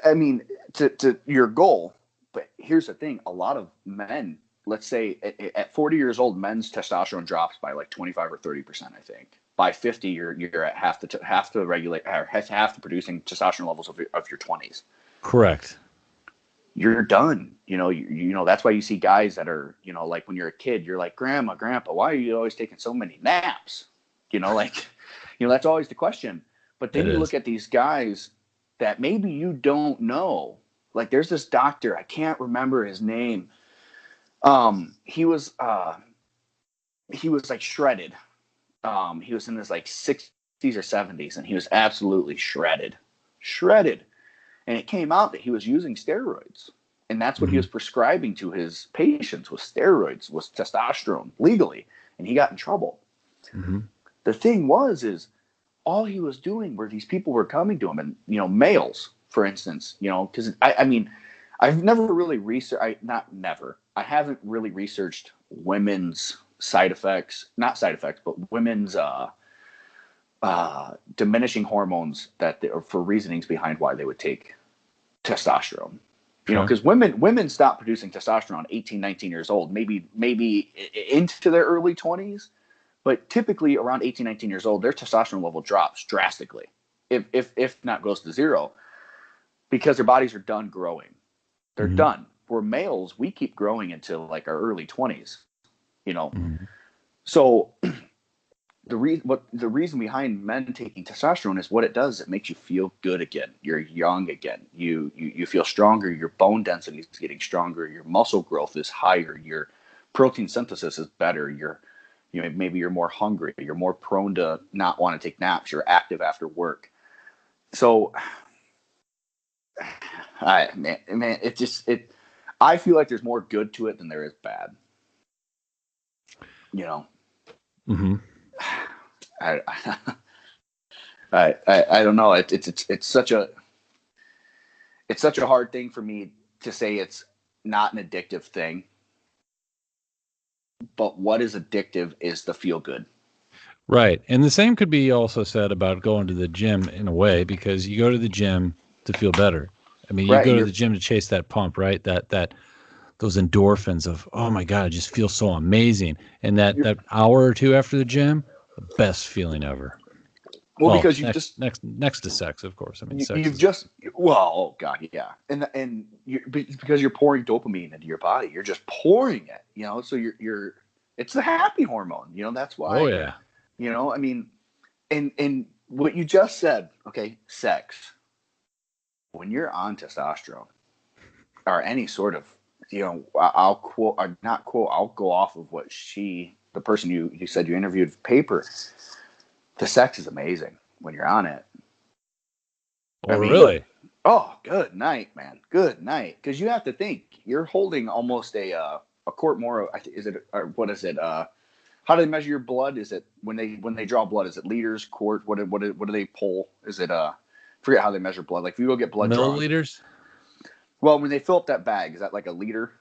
Speaker 2: I mean, to your goal. But here's the thing: a lot of men, let's say at 40 years old, men's testosterone drops by like 25 or 30%. I think by 50, you're at half the regulate, or half the producing testosterone levels of your 20s.
Speaker 1: Correct.
Speaker 2: You're done. That's why you see guys that are, like when you're a kid, you're like, Grandma, Grandpa, why are you always taking so many naps? That's always the question. But then you look at these guys that maybe you don't know. Like, there's this doctor, I can't remember his name. He was like shredded. He was in his like 60s or 70s, and he was absolutely shredded. And it came out that he was using steroids. And that's what he was prescribing to his patients, was steroids, was testosterone, legally. And he got in trouble. The thing is all he was doing were these people were coming to him, and, males, for instance, because I mean, I've never really researched, not never, I haven't really researched women's side effects, not side effects, but women's diminishing hormones for reasonings behind why they would take testosterone.
Speaker 1: Okay.
Speaker 2: Because women stop producing testosterone 18, 19 years old, maybe into their early 20s, but typically around 18, 19 years old, their testosterone level drops drastically, if not goes to zero, because their bodies are done growing. They're done. For males, we keep growing until like our early 20s, So the reason behind men taking testosterone is what it does. It makes you feel good again. You're young again. You feel stronger. Your bone density is getting stronger. Your muscle growth is higher. Your protein synthesis is better. Maybe you're more hungry. You're more prone to not want to take naps. You're active after work. So, I feel like there's more good to it than there is bad.
Speaker 1: Mm-hmm.
Speaker 2: I don't know. It's such a hard thing for me to say it's not an addictive thing. But what is addictive is the feel good.
Speaker 1: Right. And the same could be also said about going to the gym in a way, because you go to the gym to feel better. I mean, you go to the gym to chase that pump, right? That those endorphins of, oh my God, I just feel so amazing. And that hour or two after the gym, the best feeling ever.
Speaker 2: Well, because
Speaker 1: next to sex, of course. I mean,
Speaker 2: oh God, yeah, because you're pouring dopamine into your body, you're just pouring it, so you're it's the happy hormone, that's why.
Speaker 1: Oh yeah.
Speaker 2: I mean, and what you just said, okay, sex. When you're on testosterone or any sort of, I'll quote, or not quote, I'll go off of what the person you said you interviewed paper. The sex is amazing when you're on it.
Speaker 1: Oh, really?
Speaker 2: Oh, good night, man. Good night. Because you have to think you're holding almost a quart more. Is it, or what is it? How do they measure your blood? Is it when they draw blood? Is it liters, quart? What do they pull? Is it forget how they measure blood. Like if you go get blood drawn.
Speaker 1: Milliliters?
Speaker 2: Well, when they fill up that bag, is that like a liter?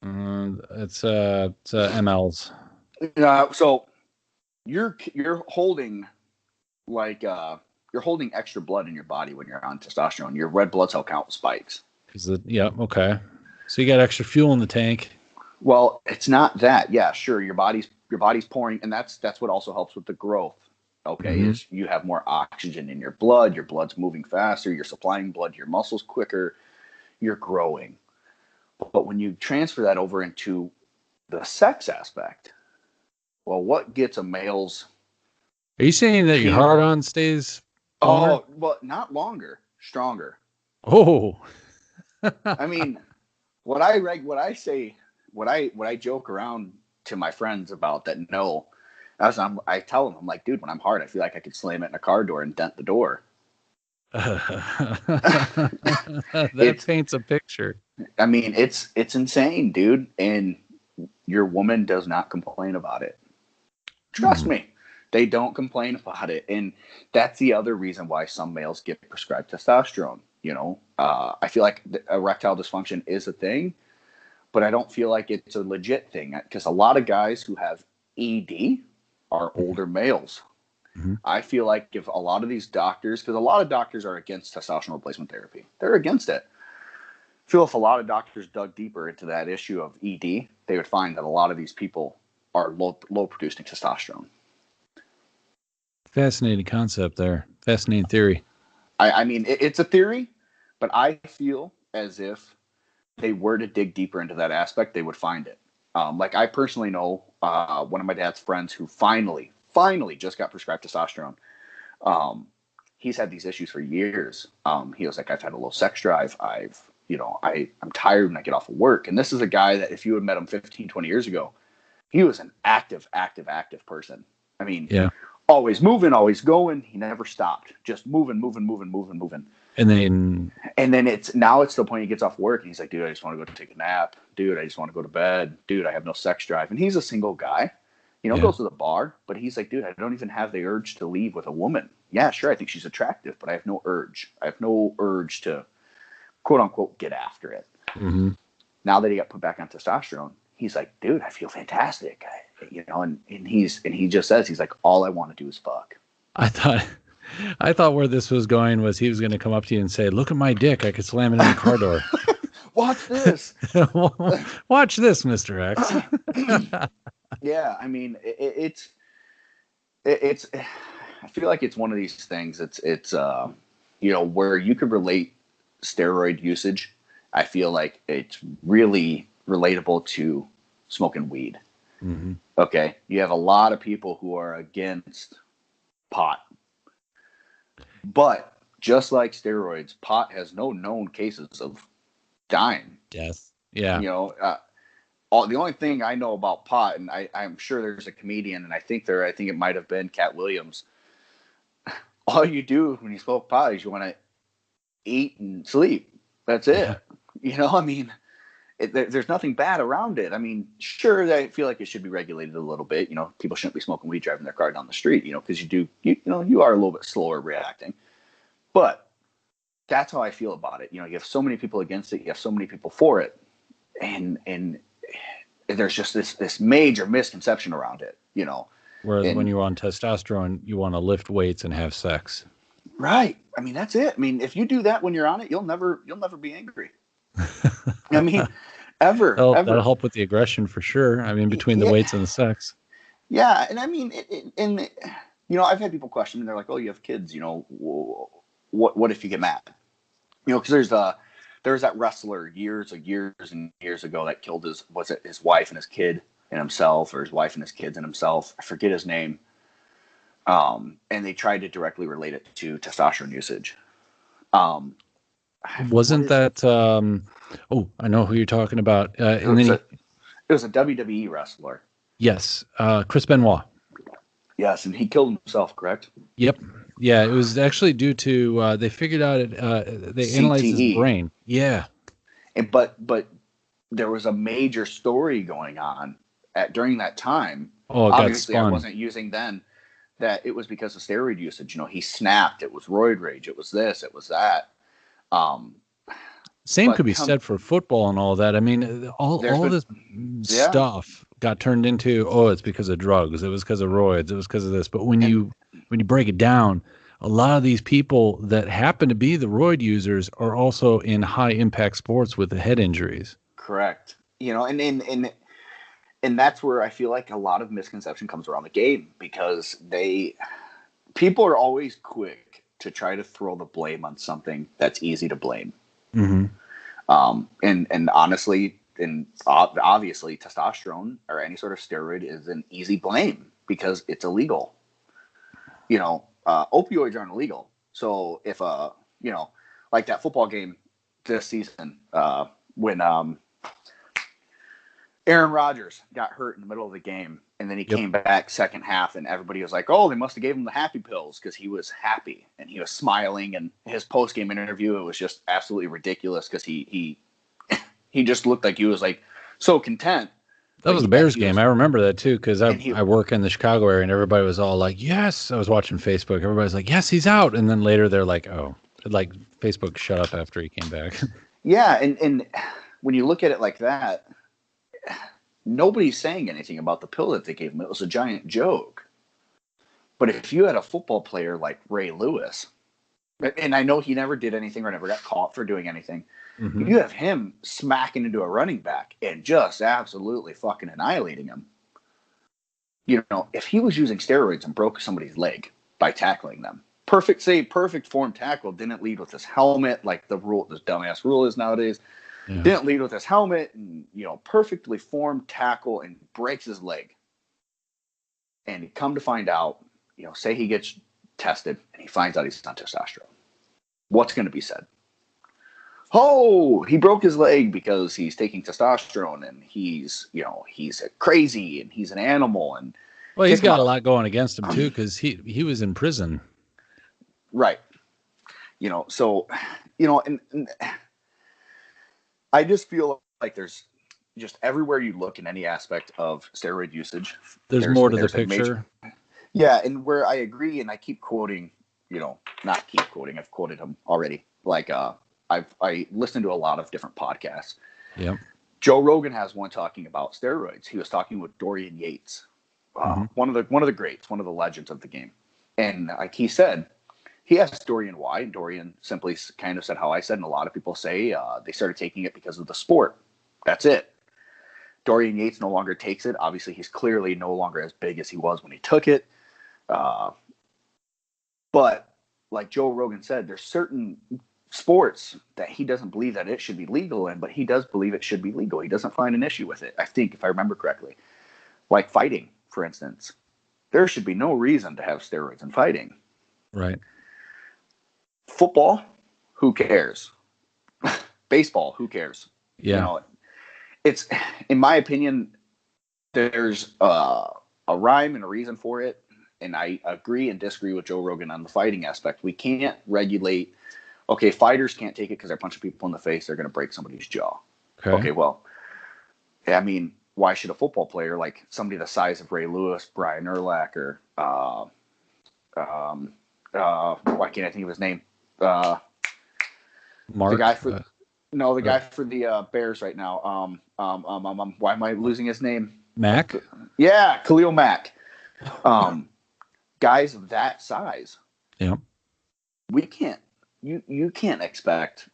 Speaker 1: It's mLs.
Speaker 2: So you're holding like you're holding extra blood in your body when you're on testosterone. Your red blood cell count spikes.
Speaker 1: Yeah, okay. So you got extra fuel in the tank.
Speaker 2: Well, it's not that. Yeah, sure. Your body's pouring, and that's what also helps with the growth. Okay, is you have more oxygen in your blood. Your blood's moving faster. You're supplying blood to your muscles quicker. You're growing. But when you transfer that over into the sex aspect, well, what gets a male's?
Speaker 1: Are you saying that your hard-on stays longer?
Speaker 2: Oh, well, not longer, stronger.
Speaker 1: Oh.
Speaker 2: I mean, what I joke around to my friends about that know, I tell them, I'm like, dude, when I'm hard, I feel like I could slam it in a car door and dent the door.
Speaker 1: That paints a picture.
Speaker 2: I mean, it's insane, dude. And your woman does not complain about it. Trust me. They don't complain about it. And that's the other reason why some males get prescribed testosterone. I feel like erectile dysfunction is a thing, but I don't feel like it's a legit thing, because a lot of guys who have ED are older males. I feel like if a lot of these doctors, because a lot of doctors are against testosterone replacement therapy, they're against it. I feel if a lot of doctors dug deeper into that issue of ED, they would find that a lot of these people are low producing testosterone.
Speaker 1: Fascinating concept there. Fascinating theory.
Speaker 2: I mean, it's a theory, but I feel as if they were to dig deeper into that aspect, they would find it. Like I personally know one of my dad's friends who finally just got prescribed testosterone. He's had these issues for years. He was like, I've had a low sex drive. I'm tired when I get off of work. And this is a guy that if you had met him 15, 20 years ago, he was an active person. I mean, always moving, always going. He never stopped, just moving. And then it's the point he gets off work and he's like, dude, I just want to go take a nap. Dude, I just want to go to bed. Dude, I have no sex drive. And he's a single guy.
Speaker 1: Yeah.
Speaker 2: goes to the bar, but he's like, dude, I don't even have the urge to leave with a woman. Yeah, sure, I think she's attractive, but I have no urge. I have no urge to quote unquote get after it.
Speaker 1: Mm-hmm.
Speaker 2: Now that he got put back on testosterone, he's like, dude, I feel fantastic. And he just says, he's like, all I want to do is fuck.
Speaker 1: I thought I thought where this was going was he was going to come up to you and say, "Look at my dick. I could slam it in the car door."
Speaker 2: Watch this.
Speaker 1: Watch this, Mr. X.
Speaker 2: Yeah, I mean, it's. I feel like it's one of these things. It's where you could relate steroid usage. I feel like it's really relatable to smoking weed.
Speaker 1: Mm-hmm.
Speaker 2: Okay, you have a lot of people who are against pot, but just like steroids, pot has no known cases of dying.
Speaker 1: Death. Yeah.
Speaker 2: The only thing I know about pot, and I'm sure there's a comedian, and I think it might have been Cat Williams. All you do when you smoke pot is you want to eat and sleep. That's it. I mean, there's nothing bad around it. I mean, sure, I feel like it should be regulated a little bit. People shouldn't be smoking weed driving their car down the street. Because you are a little bit slower reacting. But that's how I feel about it. You have so many people against it. You have so many people for it, and there's just this major misconception around it.
Speaker 1: Whereas when you're on testosterone, you want to lift weights and have sex.
Speaker 2: Right. I mean, that's it. I mean, if you do that when you're on it, you'll never be angry. I mean, ever.
Speaker 1: That'll help with the aggression for sure. I mean, between the weights and the sex.
Speaker 2: Yeah, and I mean, I've had people question, and they're like, "Oh, you have kids. What if you get mad?" Because there's that wrestler years and years ago that killed his wife and his kid and himself, or his wife and his kids and himself. I forget his name. And they tried to directly relate it to testosterone usage.
Speaker 1: Wasn't that? I know who you're talking about.
Speaker 2: It was a WWE wrestler.
Speaker 1: Yes, Chris Benoit.
Speaker 2: Yes, and he killed himself. Correct.
Speaker 1: Yep. Yeah, it was actually due to they figured out they analyzed his brain. Yeah.
Speaker 2: But there was a major story going on during that time.
Speaker 1: Oh, it
Speaker 2: obviously
Speaker 1: got spun.
Speaker 2: I wasn't using then. That it was because of steroid usage. He snapped. It was roid rage. It was this. It was that.
Speaker 1: Same could be said for football and all that. I mean, all this stuff got turned into, it's because of drugs. It was because of roids. It was because of this. But when you break it down, a lot of these people that happen to be the roid users are also in high impact sports with the head injuries.
Speaker 2: Correct. And that's where I feel like a lot of misconception comes around the game, because people are always quick to try to throw the blame on something that's easy to blame.
Speaker 1: Mm-hmm.
Speaker 2: And honestly, and obviously, testosterone or any sort of steroid is an easy blame because it's illegal. Opioids aren't illegal. So if like that football game this season, when Aaron Rodgers got hurt in the middle of the game, and then he came back second half, and everybody was like, "Oh, they must have gave him the happy pills," because he was happy and he was smiling. And his post game interview, it was just absolutely ridiculous because he just looked like he was like so content.
Speaker 1: That was the Bears game. I remember that too, because I work in the Chicago area, and everybody was all like, "Yes." I was watching Facebook. Everybody's like, "Yes, he's out," and then later they're like, "Oh," like Facebook shut up after he came back.
Speaker 2: Yeah, and when you look at it like that, nobody's saying anything about the pill that they gave him. It was a giant joke. But if you had a football player like Ray Lewis, and I know he never did anything or never got caught for doing anything, you have him smacking into a running back and just absolutely fucking annihilating him. If he was using steroids and broke somebody's leg by tackling them, perfect form tackle, didn't lead with his helmet like this dumbass rule is nowadays. Yeah. Didn't lead with his helmet, and perfectly formed tackle, and breaks his leg. And come to find out, say he gets tested and he finds out he's on testosterone. What's going to be said? Oh, he broke his leg because he's taking testosterone, and he's crazy, and he's an animal, and
Speaker 1: he's got a lot going against him too, because he was in prison.
Speaker 2: Right. So and I just feel like there's just everywhere you look in any aspect of steroid usage,
Speaker 1: There's more to the picture.
Speaker 2: Yeah, and where I agree, and I keep quoting, not keep quoting, I've quoted him already. Like, I listened to a lot of different podcasts.
Speaker 1: Yep.
Speaker 2: Joe Rogan has one talking about steroids. He was talking with Dorian Yates, one of the greats, one of the legends of the game. And like he said, he asked Dorian why, and Dorian simply kind of said how I said, and a lot of people say they started taking it because of the sport. That's it. Dorian Yates no longer takes it. Obviously, he's clearly no longer as big as he was when he took it. But like Joe Rogan said, there's certain sports that he doesn't believe that it should be legal in, but he does believe it should be legal. He doesn't find an issue with it, I think, if I remember correctly. Like fighting, for instance. There should be no reason to have steroids in fighting.
Speaker 1: Right.
Speaker 2: Football, who cares? Baseball, who cares?
Speaker 1: Yeah.
Speaker 2: It's, in my opinion, there's a rhyme and a reason for it. And I agree and disagree with Joe Rogan on the fighting aspect. We can't regulate, okay, fighters can't take it because they're punching people in the face. They're going to break somebody's jaw. Okay, well, I mean, why should a football player, like somebody the size of Ray Lewis, Brian Urlacher, why can't I think of his name?
Speaker 1: Mark.
Speaker 2: The guy for the guy for the Bears right now. Why am I losing his name?
Speaker 1: Mack?
Speaker 2: Yeah, Khalil Mack. Guys of that size.
Speaker 1: Yeah.
Speaker 2: We can't. You can't expect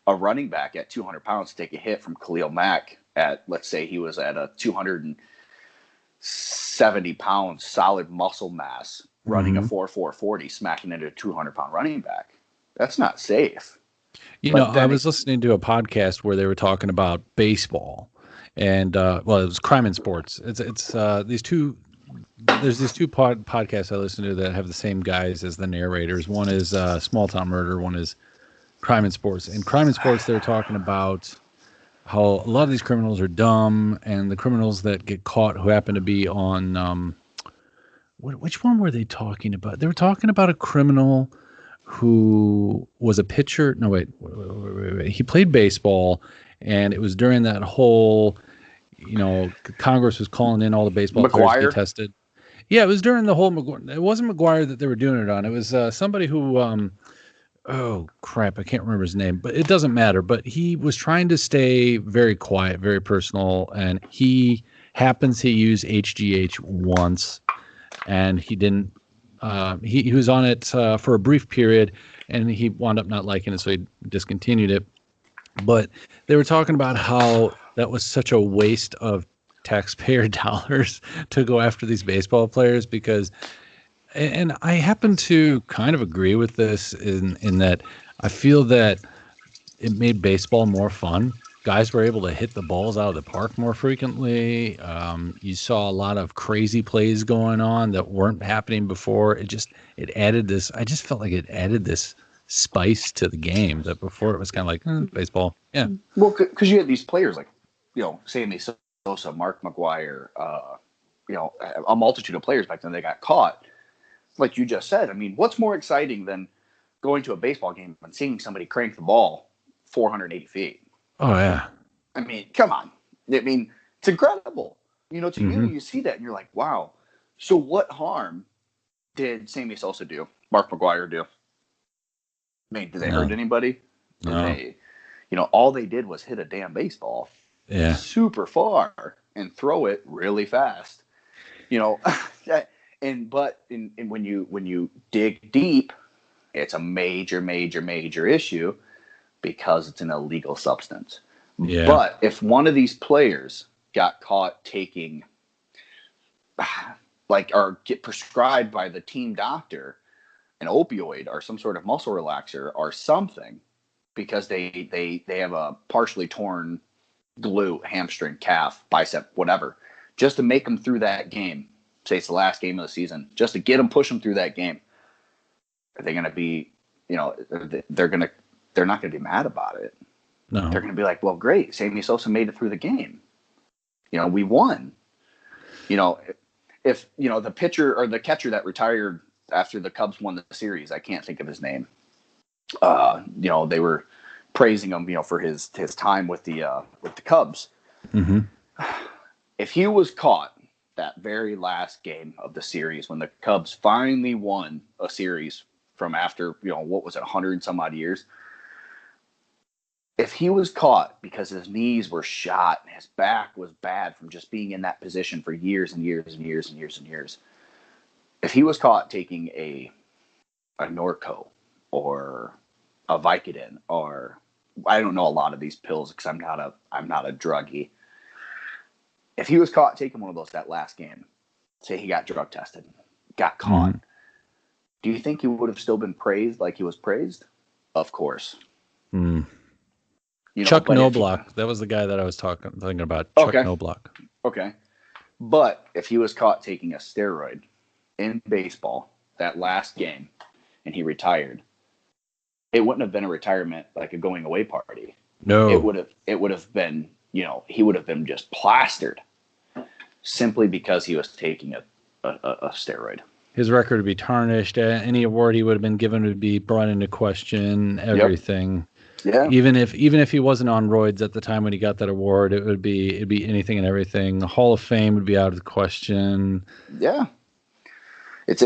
Speaker 2: a running back at 200 pounds to take a hit from Khalil Mack at, let's say he was at a 270 pounds solid muscle mass, running a 4.4 40, smacking into a 200-pound running back. That's not safe.
Speaker 1: I was listening to a podcast where they were talking about baseball, and it was crime in sports. It's these two. There's these two podcasts I listen to that have the same guys as the narrators. One is Small Town Murder. One is Crime in Sports. In Crime in Sports, they're talking about how a lot of these criminals are dumb, and the criminals that get caught who happen to be on which one were they talking about? They were talking about a criminal who was a pitcher. No, wait. He played baseball, and it was during that whole, Congress was calling in all the baseball players to get tested. Yeah, it was during the whole McGuire. It wasn't McGuire that they were doing it on. It was somebody who, oh crap, I can't remember his name, but it doesn't matter. But he was trying to stay very quiet, very personal, and he happens to use HGH once, and he didn't. He was on it for a brief period, and he wound up not liking it, so he discontinued it. But they were talking about how that was such a waste of taxpayer dollars to go after these baseball players, because, and I happen to kind of agree with this in that I feel that it made baseball more fun. Guys were able to hit the balls out of the park more frequently. You saw a lot of crazy plays going on that weren't happening before. It added this. I just felt like it added this spice to the game that before it was kind of like baseball. Yeah.
Speaker 2: Well, because you had these players like, Sammy Sosa, Mark McGuire, a multitude of players back then. They got caught. Like you just said, I mean, what's more exciting than going to a baseball game and seeing somebody crank the ball 480 feet?
Speaker 1: Oh, yeah.
Speaker 2: I mean, come on. I mean, it's incredible. You see that and you're like, wow. So what harm did Sammy Sosa do? Mark McGuire do? I mean, did they hurt anybody?
Speaker 1: No.
Speaker 2: All they did was hit a damn baseball super far and throw it really fast. And when you dig deep, it's a major, major, major issue because it's an illegal substance. Yeah. But if one of these players got caught taking, or get prescribed by the team doctor an opioid or some sort of muscle relaxer or something, because they have a partially torn glute, hamstring, calf, bicep, whatever, just to make them through that game, say it's the last game of the season, just to get them, push them through that game, are they going to be, they're not going to be mad about it. No. They're going to be like, well, great, Sammy Sosa made it through the game. We won. If the pitcher or the catcher that retired after the Cubs won the series, I can't think of his name. They were praising him, for his time with the Cubs.
Speaker 1: Mm-hmm.
Speaker 2: If he was caught that very last game of the series when the Cubs finally won a series from after, what was it, 100 and some odd years, if he was caught because his knees were shot and his back was bad from just being in that position for years and years and years and years and years, if he was caught taking a Norco or a Vicodin, or I don't know a lot of these pills because I'm not a druggie. If he was caught taking one of those that last game, say he got drug tested, got caught,
Speaker 1: Mm-hmm.
Speaker 2: do you think he would have still been praised like he was praised? Of course.
Speaker 1: Mm. Chuck
Speaker 2: But if he,
Speaker 1: Knobloch, that was the guy that I was thinking about. Chuck
Speaker 2: okay,
Speaker 1: Knobloch.
Speaker 2: okay. But if he was caught taking a steroid in baseball that last game and he retired, it wouldn't have been a retirement like a going away party. It
Speaker 1: No.
Speaker 2: would have been, he would have been just plastered simply because he was taking a steroid.
Speaker 1: His record would be tarnished. Any award he would have been given would be brought into question. Everything.
Speaker 2: Yep. Yeah.
Speaker 1: Even if he wasn't on roids at the time when he got that award, it'd be anything and everything. The Hall of Fame would be out of the question.
Speaker 2: Yeah. It's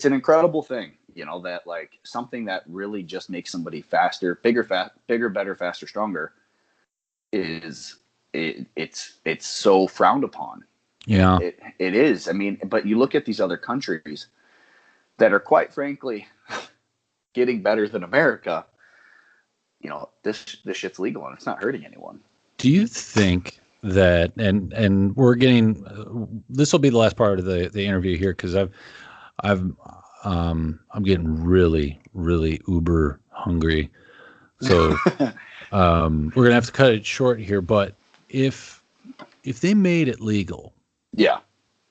Speaker 2: an incredible thing, that like something that really just makes somebody faster, bigger, better, faster, stronger it's so frowned upon.
Speaker 1: Yeah.
Speaker 2: It is. I mean, but you look at these other countries that are quite frankly getting better than America. This shit's legal and it's not hurting anyone.
Speaker 1: Do you think that and we're getting this will be the last part of the interview here because I'm getting really uber hungry, so we're gonna have to cut it short here. But if they made it legal,
Speaker 2: yeah,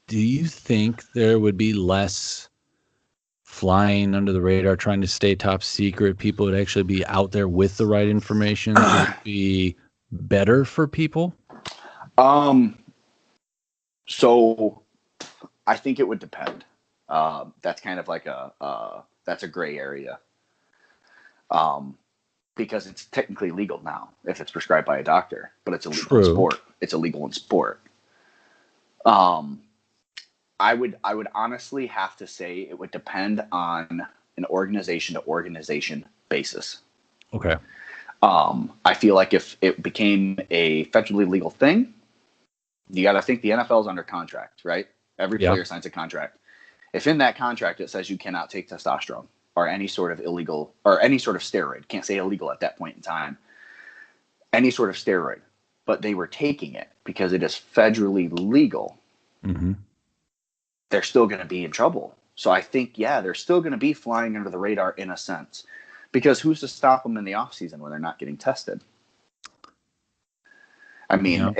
Speaker 1: do you think there would be less flying under the radar, trying to stay top secret? People would actually be out there with the right information. Would it be better for people?
Speaker 2: So I think it would depend. That's kind of like that's a gray area. Because it's technically legal now if it's prescribed by a doctor, but it's illegal in sport. It's illegal in sport. I would honestly have to say it would depend on an organization to organization basis.
Speaker 1: Okay.
Speaker 2: I feel like if it became a federally legal thing, you got to think the NFL is under contract, right? Every player signs a contract. If in that contract it says you cannot take testosterone or any sort of illegal or any sort of steroid, can't say illegal at that point in time, any sort of steroid, but they were taking it because it is federally legal, they're still going to be in trouble. So I think, they're still going to be flying under the radar in a sense, because who's to stop them in the off season when they're not getting tested? I mean,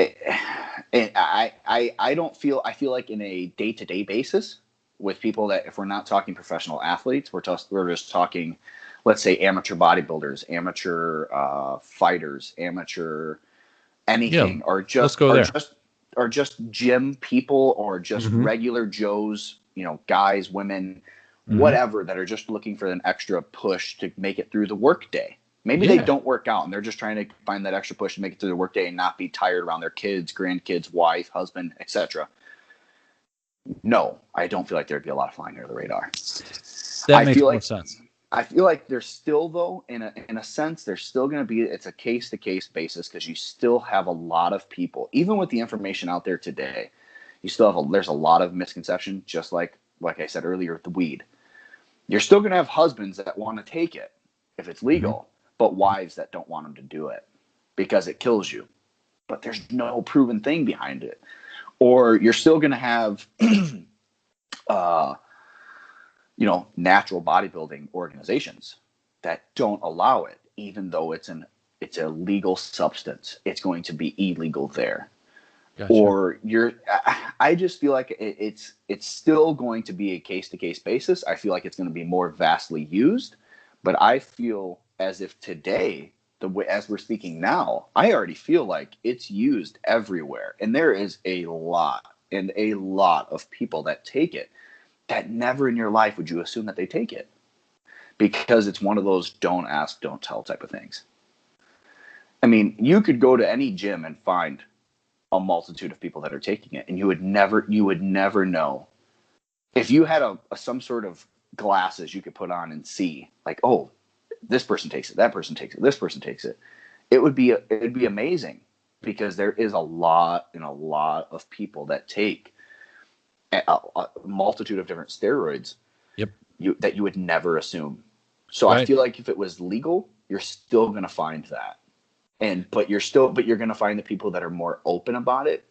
Speaker 2: I don't feel, I feel like in a day-to-day basis with people that, if we're not talking professional athletes, we're just talking, let's say amateur bodybuilders, amateur fighters, amateur anything, or just gym people, or just regular Joes, guys, women, whatever, that are just looking for an extra push to make it through the workday. Maybe they don't work out and they're just trying to find that extra push to make it through the workday and not be tired around their kids, grandkids, wife, husband, etc. No, I don't feel like there'd be a lot of flying under the radar.
Speaker 1: That makes more sense.
Speaker 2: I feel like there's still, though, in a sense, there's still going to be, it's a case-to-case basis, because you still have a lot of people, even with the information out there today, you still have there's a lot of misconception, just like I said earlier with the weed. You're still going to have husbands that want to take it if it's legal, but wives that don't want them to do it because it kills you. But there's no proven thing behind it. Or you're still going to have natural bodybuilding organizations that don't allow it, even though it's a legal substance. It's going to be illegal there. Gotcha. Or I just feel like it's still going to be a case-to-case basis. I feel like it's going to be more vastly used, but I feel as if today, as we're speaking now, I already feel like it's used everywhere, and there is a lot of people that take it that never in your life would you assume that they take it, because it's one of those don't ask, don't tell type of things. I mean, you could go to any gym and find a multitude of people that are taking it, and you would never know if you had some sort of glasses you could put on and see, like, oh, this person takes it, that person takes it, this person takes it. It'd be amazing, because there is a lot of people that take a multitude of different steroids.
Speaker 1: Yep.
Speaker 2: That you would never assume. So
Speaker 1: Right.
Speaker 2: I feel like if it was legal, you're still going to find that. But you're going to find the people that are more open about it,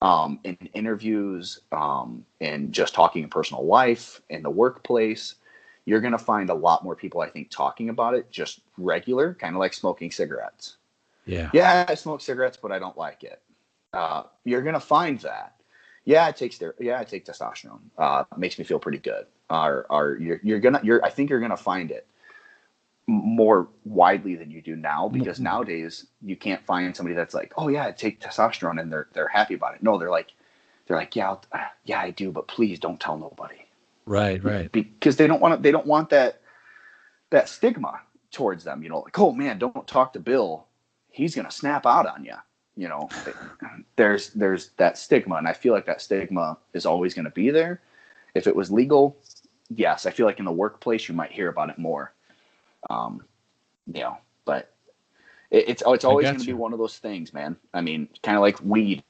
Speaker 2: in interviews, and just talking in personal life, in the workplace. You're going to find a lot more people, I think, talking about it, just regular, kind of like smoking cigarettes.
Speaker 1: Yeah.
Speaker 2: Yeah, I smoke cigarettes, but I don't like it. You're going to find that. Yeah, I take testosterone. It makes me feel pretty good. I think you're gonna find it more widely than you do now, because nowadays you can't find somebody that's like, oh yeah, I take testosterone, and they're happy about it. No, they're like, yeah, I do, but please don't tell nobody.
Speaker 1: Right.
Speaker 2: Because they don't want that stigma towards them. Like, oh man, don't talk to Bill. He's gonna snap out on you. There's that stigma, and I feel like that stigma is always going to be there. If it was legal, yes, I feel like in the workplace you might hear about it more. But it's always going to be one of those things, man. I mean, kind of like weed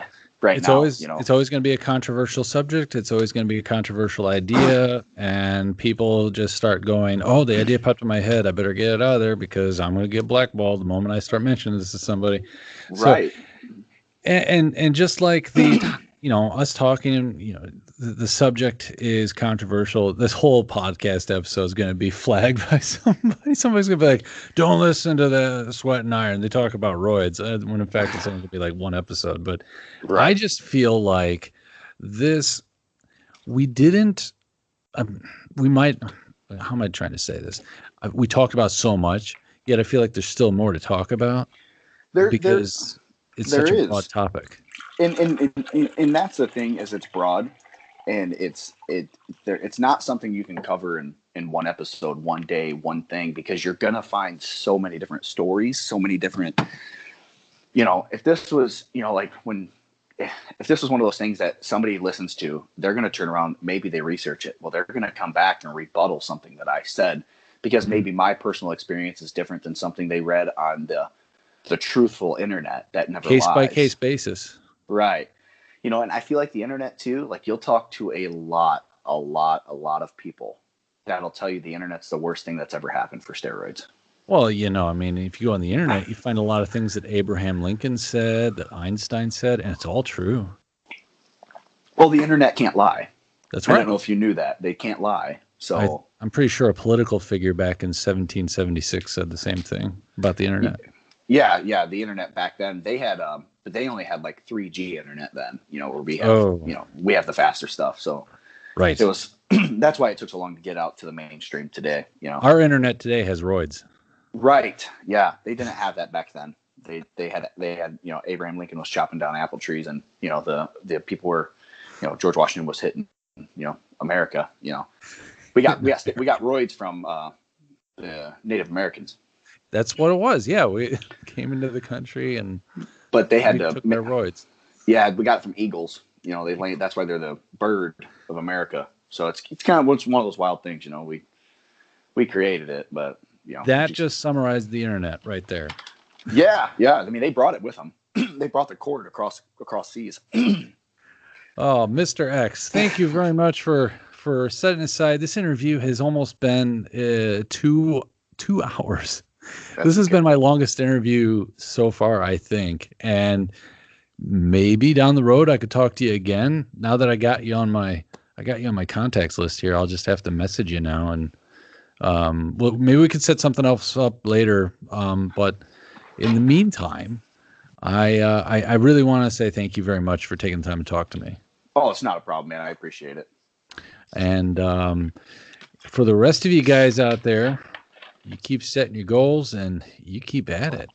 Speaker 1: It's always going to be a controversial subject. It's always going to be a controversial idea, and people just start going, "Oh, the idea popped in my head. I better get it out of there because I'm going to get blackballed the moment I start mentioning this to somebody."
Speaker 2: Right.
Speaker 1: So, and just like the, us talking, the subject is controversial. This whole podcast episode is going to be flagged by somebody. Somebody's going to be like, "Don't listen to the Sweat and Iron. They talk about roids." When in fact it's only going to be like one episode. But right. I just feel like we didn't. We might. How am I trying to say this? We talked about so much, yet I feel like there's still more to talk about because it's such a broad topic.
Speaker 2: And that's the thing, is it's broad, and it's not something you can cover in one episode, one day, one thing, because you're gonna find so many different stories, so many different. If this was if this was one of those things that somebody listens to, they're gonna turn around, maybe they research it. Well, they're gonna come back and rebuttal something that I said, because maybe my personal experience is different than something they read on the truthful internet that never lies.
Speaker 1: Case by case basis.
Speaker 2: Right. And I feel like the internet too, like you'll talk to a lot of people that'll tell you the internet's the worst thing that's ever happened for steroids.
Speaker 1: Well, I mean, if you go on the internet, you find a lot of things that Abraham Lincoln said, that Einstein said, and it's all true.
Speaker 2: Well, the internet can't lie.
Speaker 1: That's right.
Speaker 2: I don't know if you knew that. They can't lie. So
Speaker 1: I'm pretty sure a political figure back in 1776 said the same thing about the internet.
Speaker 2: Yeah, the internet back then, they had but they only had like 3G internet then, where we have we have the faster stuff. So
Speaker 1: right.
Speaker 2: It was that's why it took so long to get out to the mainstream today,
Speaker 1: Our internet today has roids.
Speaker 2: Right. Yeah, they didn't have that back then. They had Abraham Lincoln was chopping down apple trees, and the people were George Washington was hitting America. We got roids from the Native Americans.
Speaker 1: That's what it was. Yeah, we came into the country
Speaker 2: but they had
Speaker 1: took their roids.
Speaker 2: Yeah, we got it from eagles. That's why they're the bird of America. So it's kind of one of those wild things. We created it, but
Speaker 1: that just summarized the internet right there.
Speaker 2: Yeah. I mean, they brought it with them. They brought the cord across seas.
Speaker 1: Oh, Mr. X, thank you very much for setting aside. This interview has almost been 2 hours. This has been my longest interview so far, I think. And maybe down the road I could talk to you again. Now that I got you on my contacts list here, I'll just have to message you now, and well, maybe we could set something else up later. But in the meantime, I really want to say thank you very much for taking the time to talk to me.
Speaker 2: Oh, it's not a problem, man. I appreciate it.
Speaker 1: And for the rest of you guys out there, you keep setting your goals and you keep at it.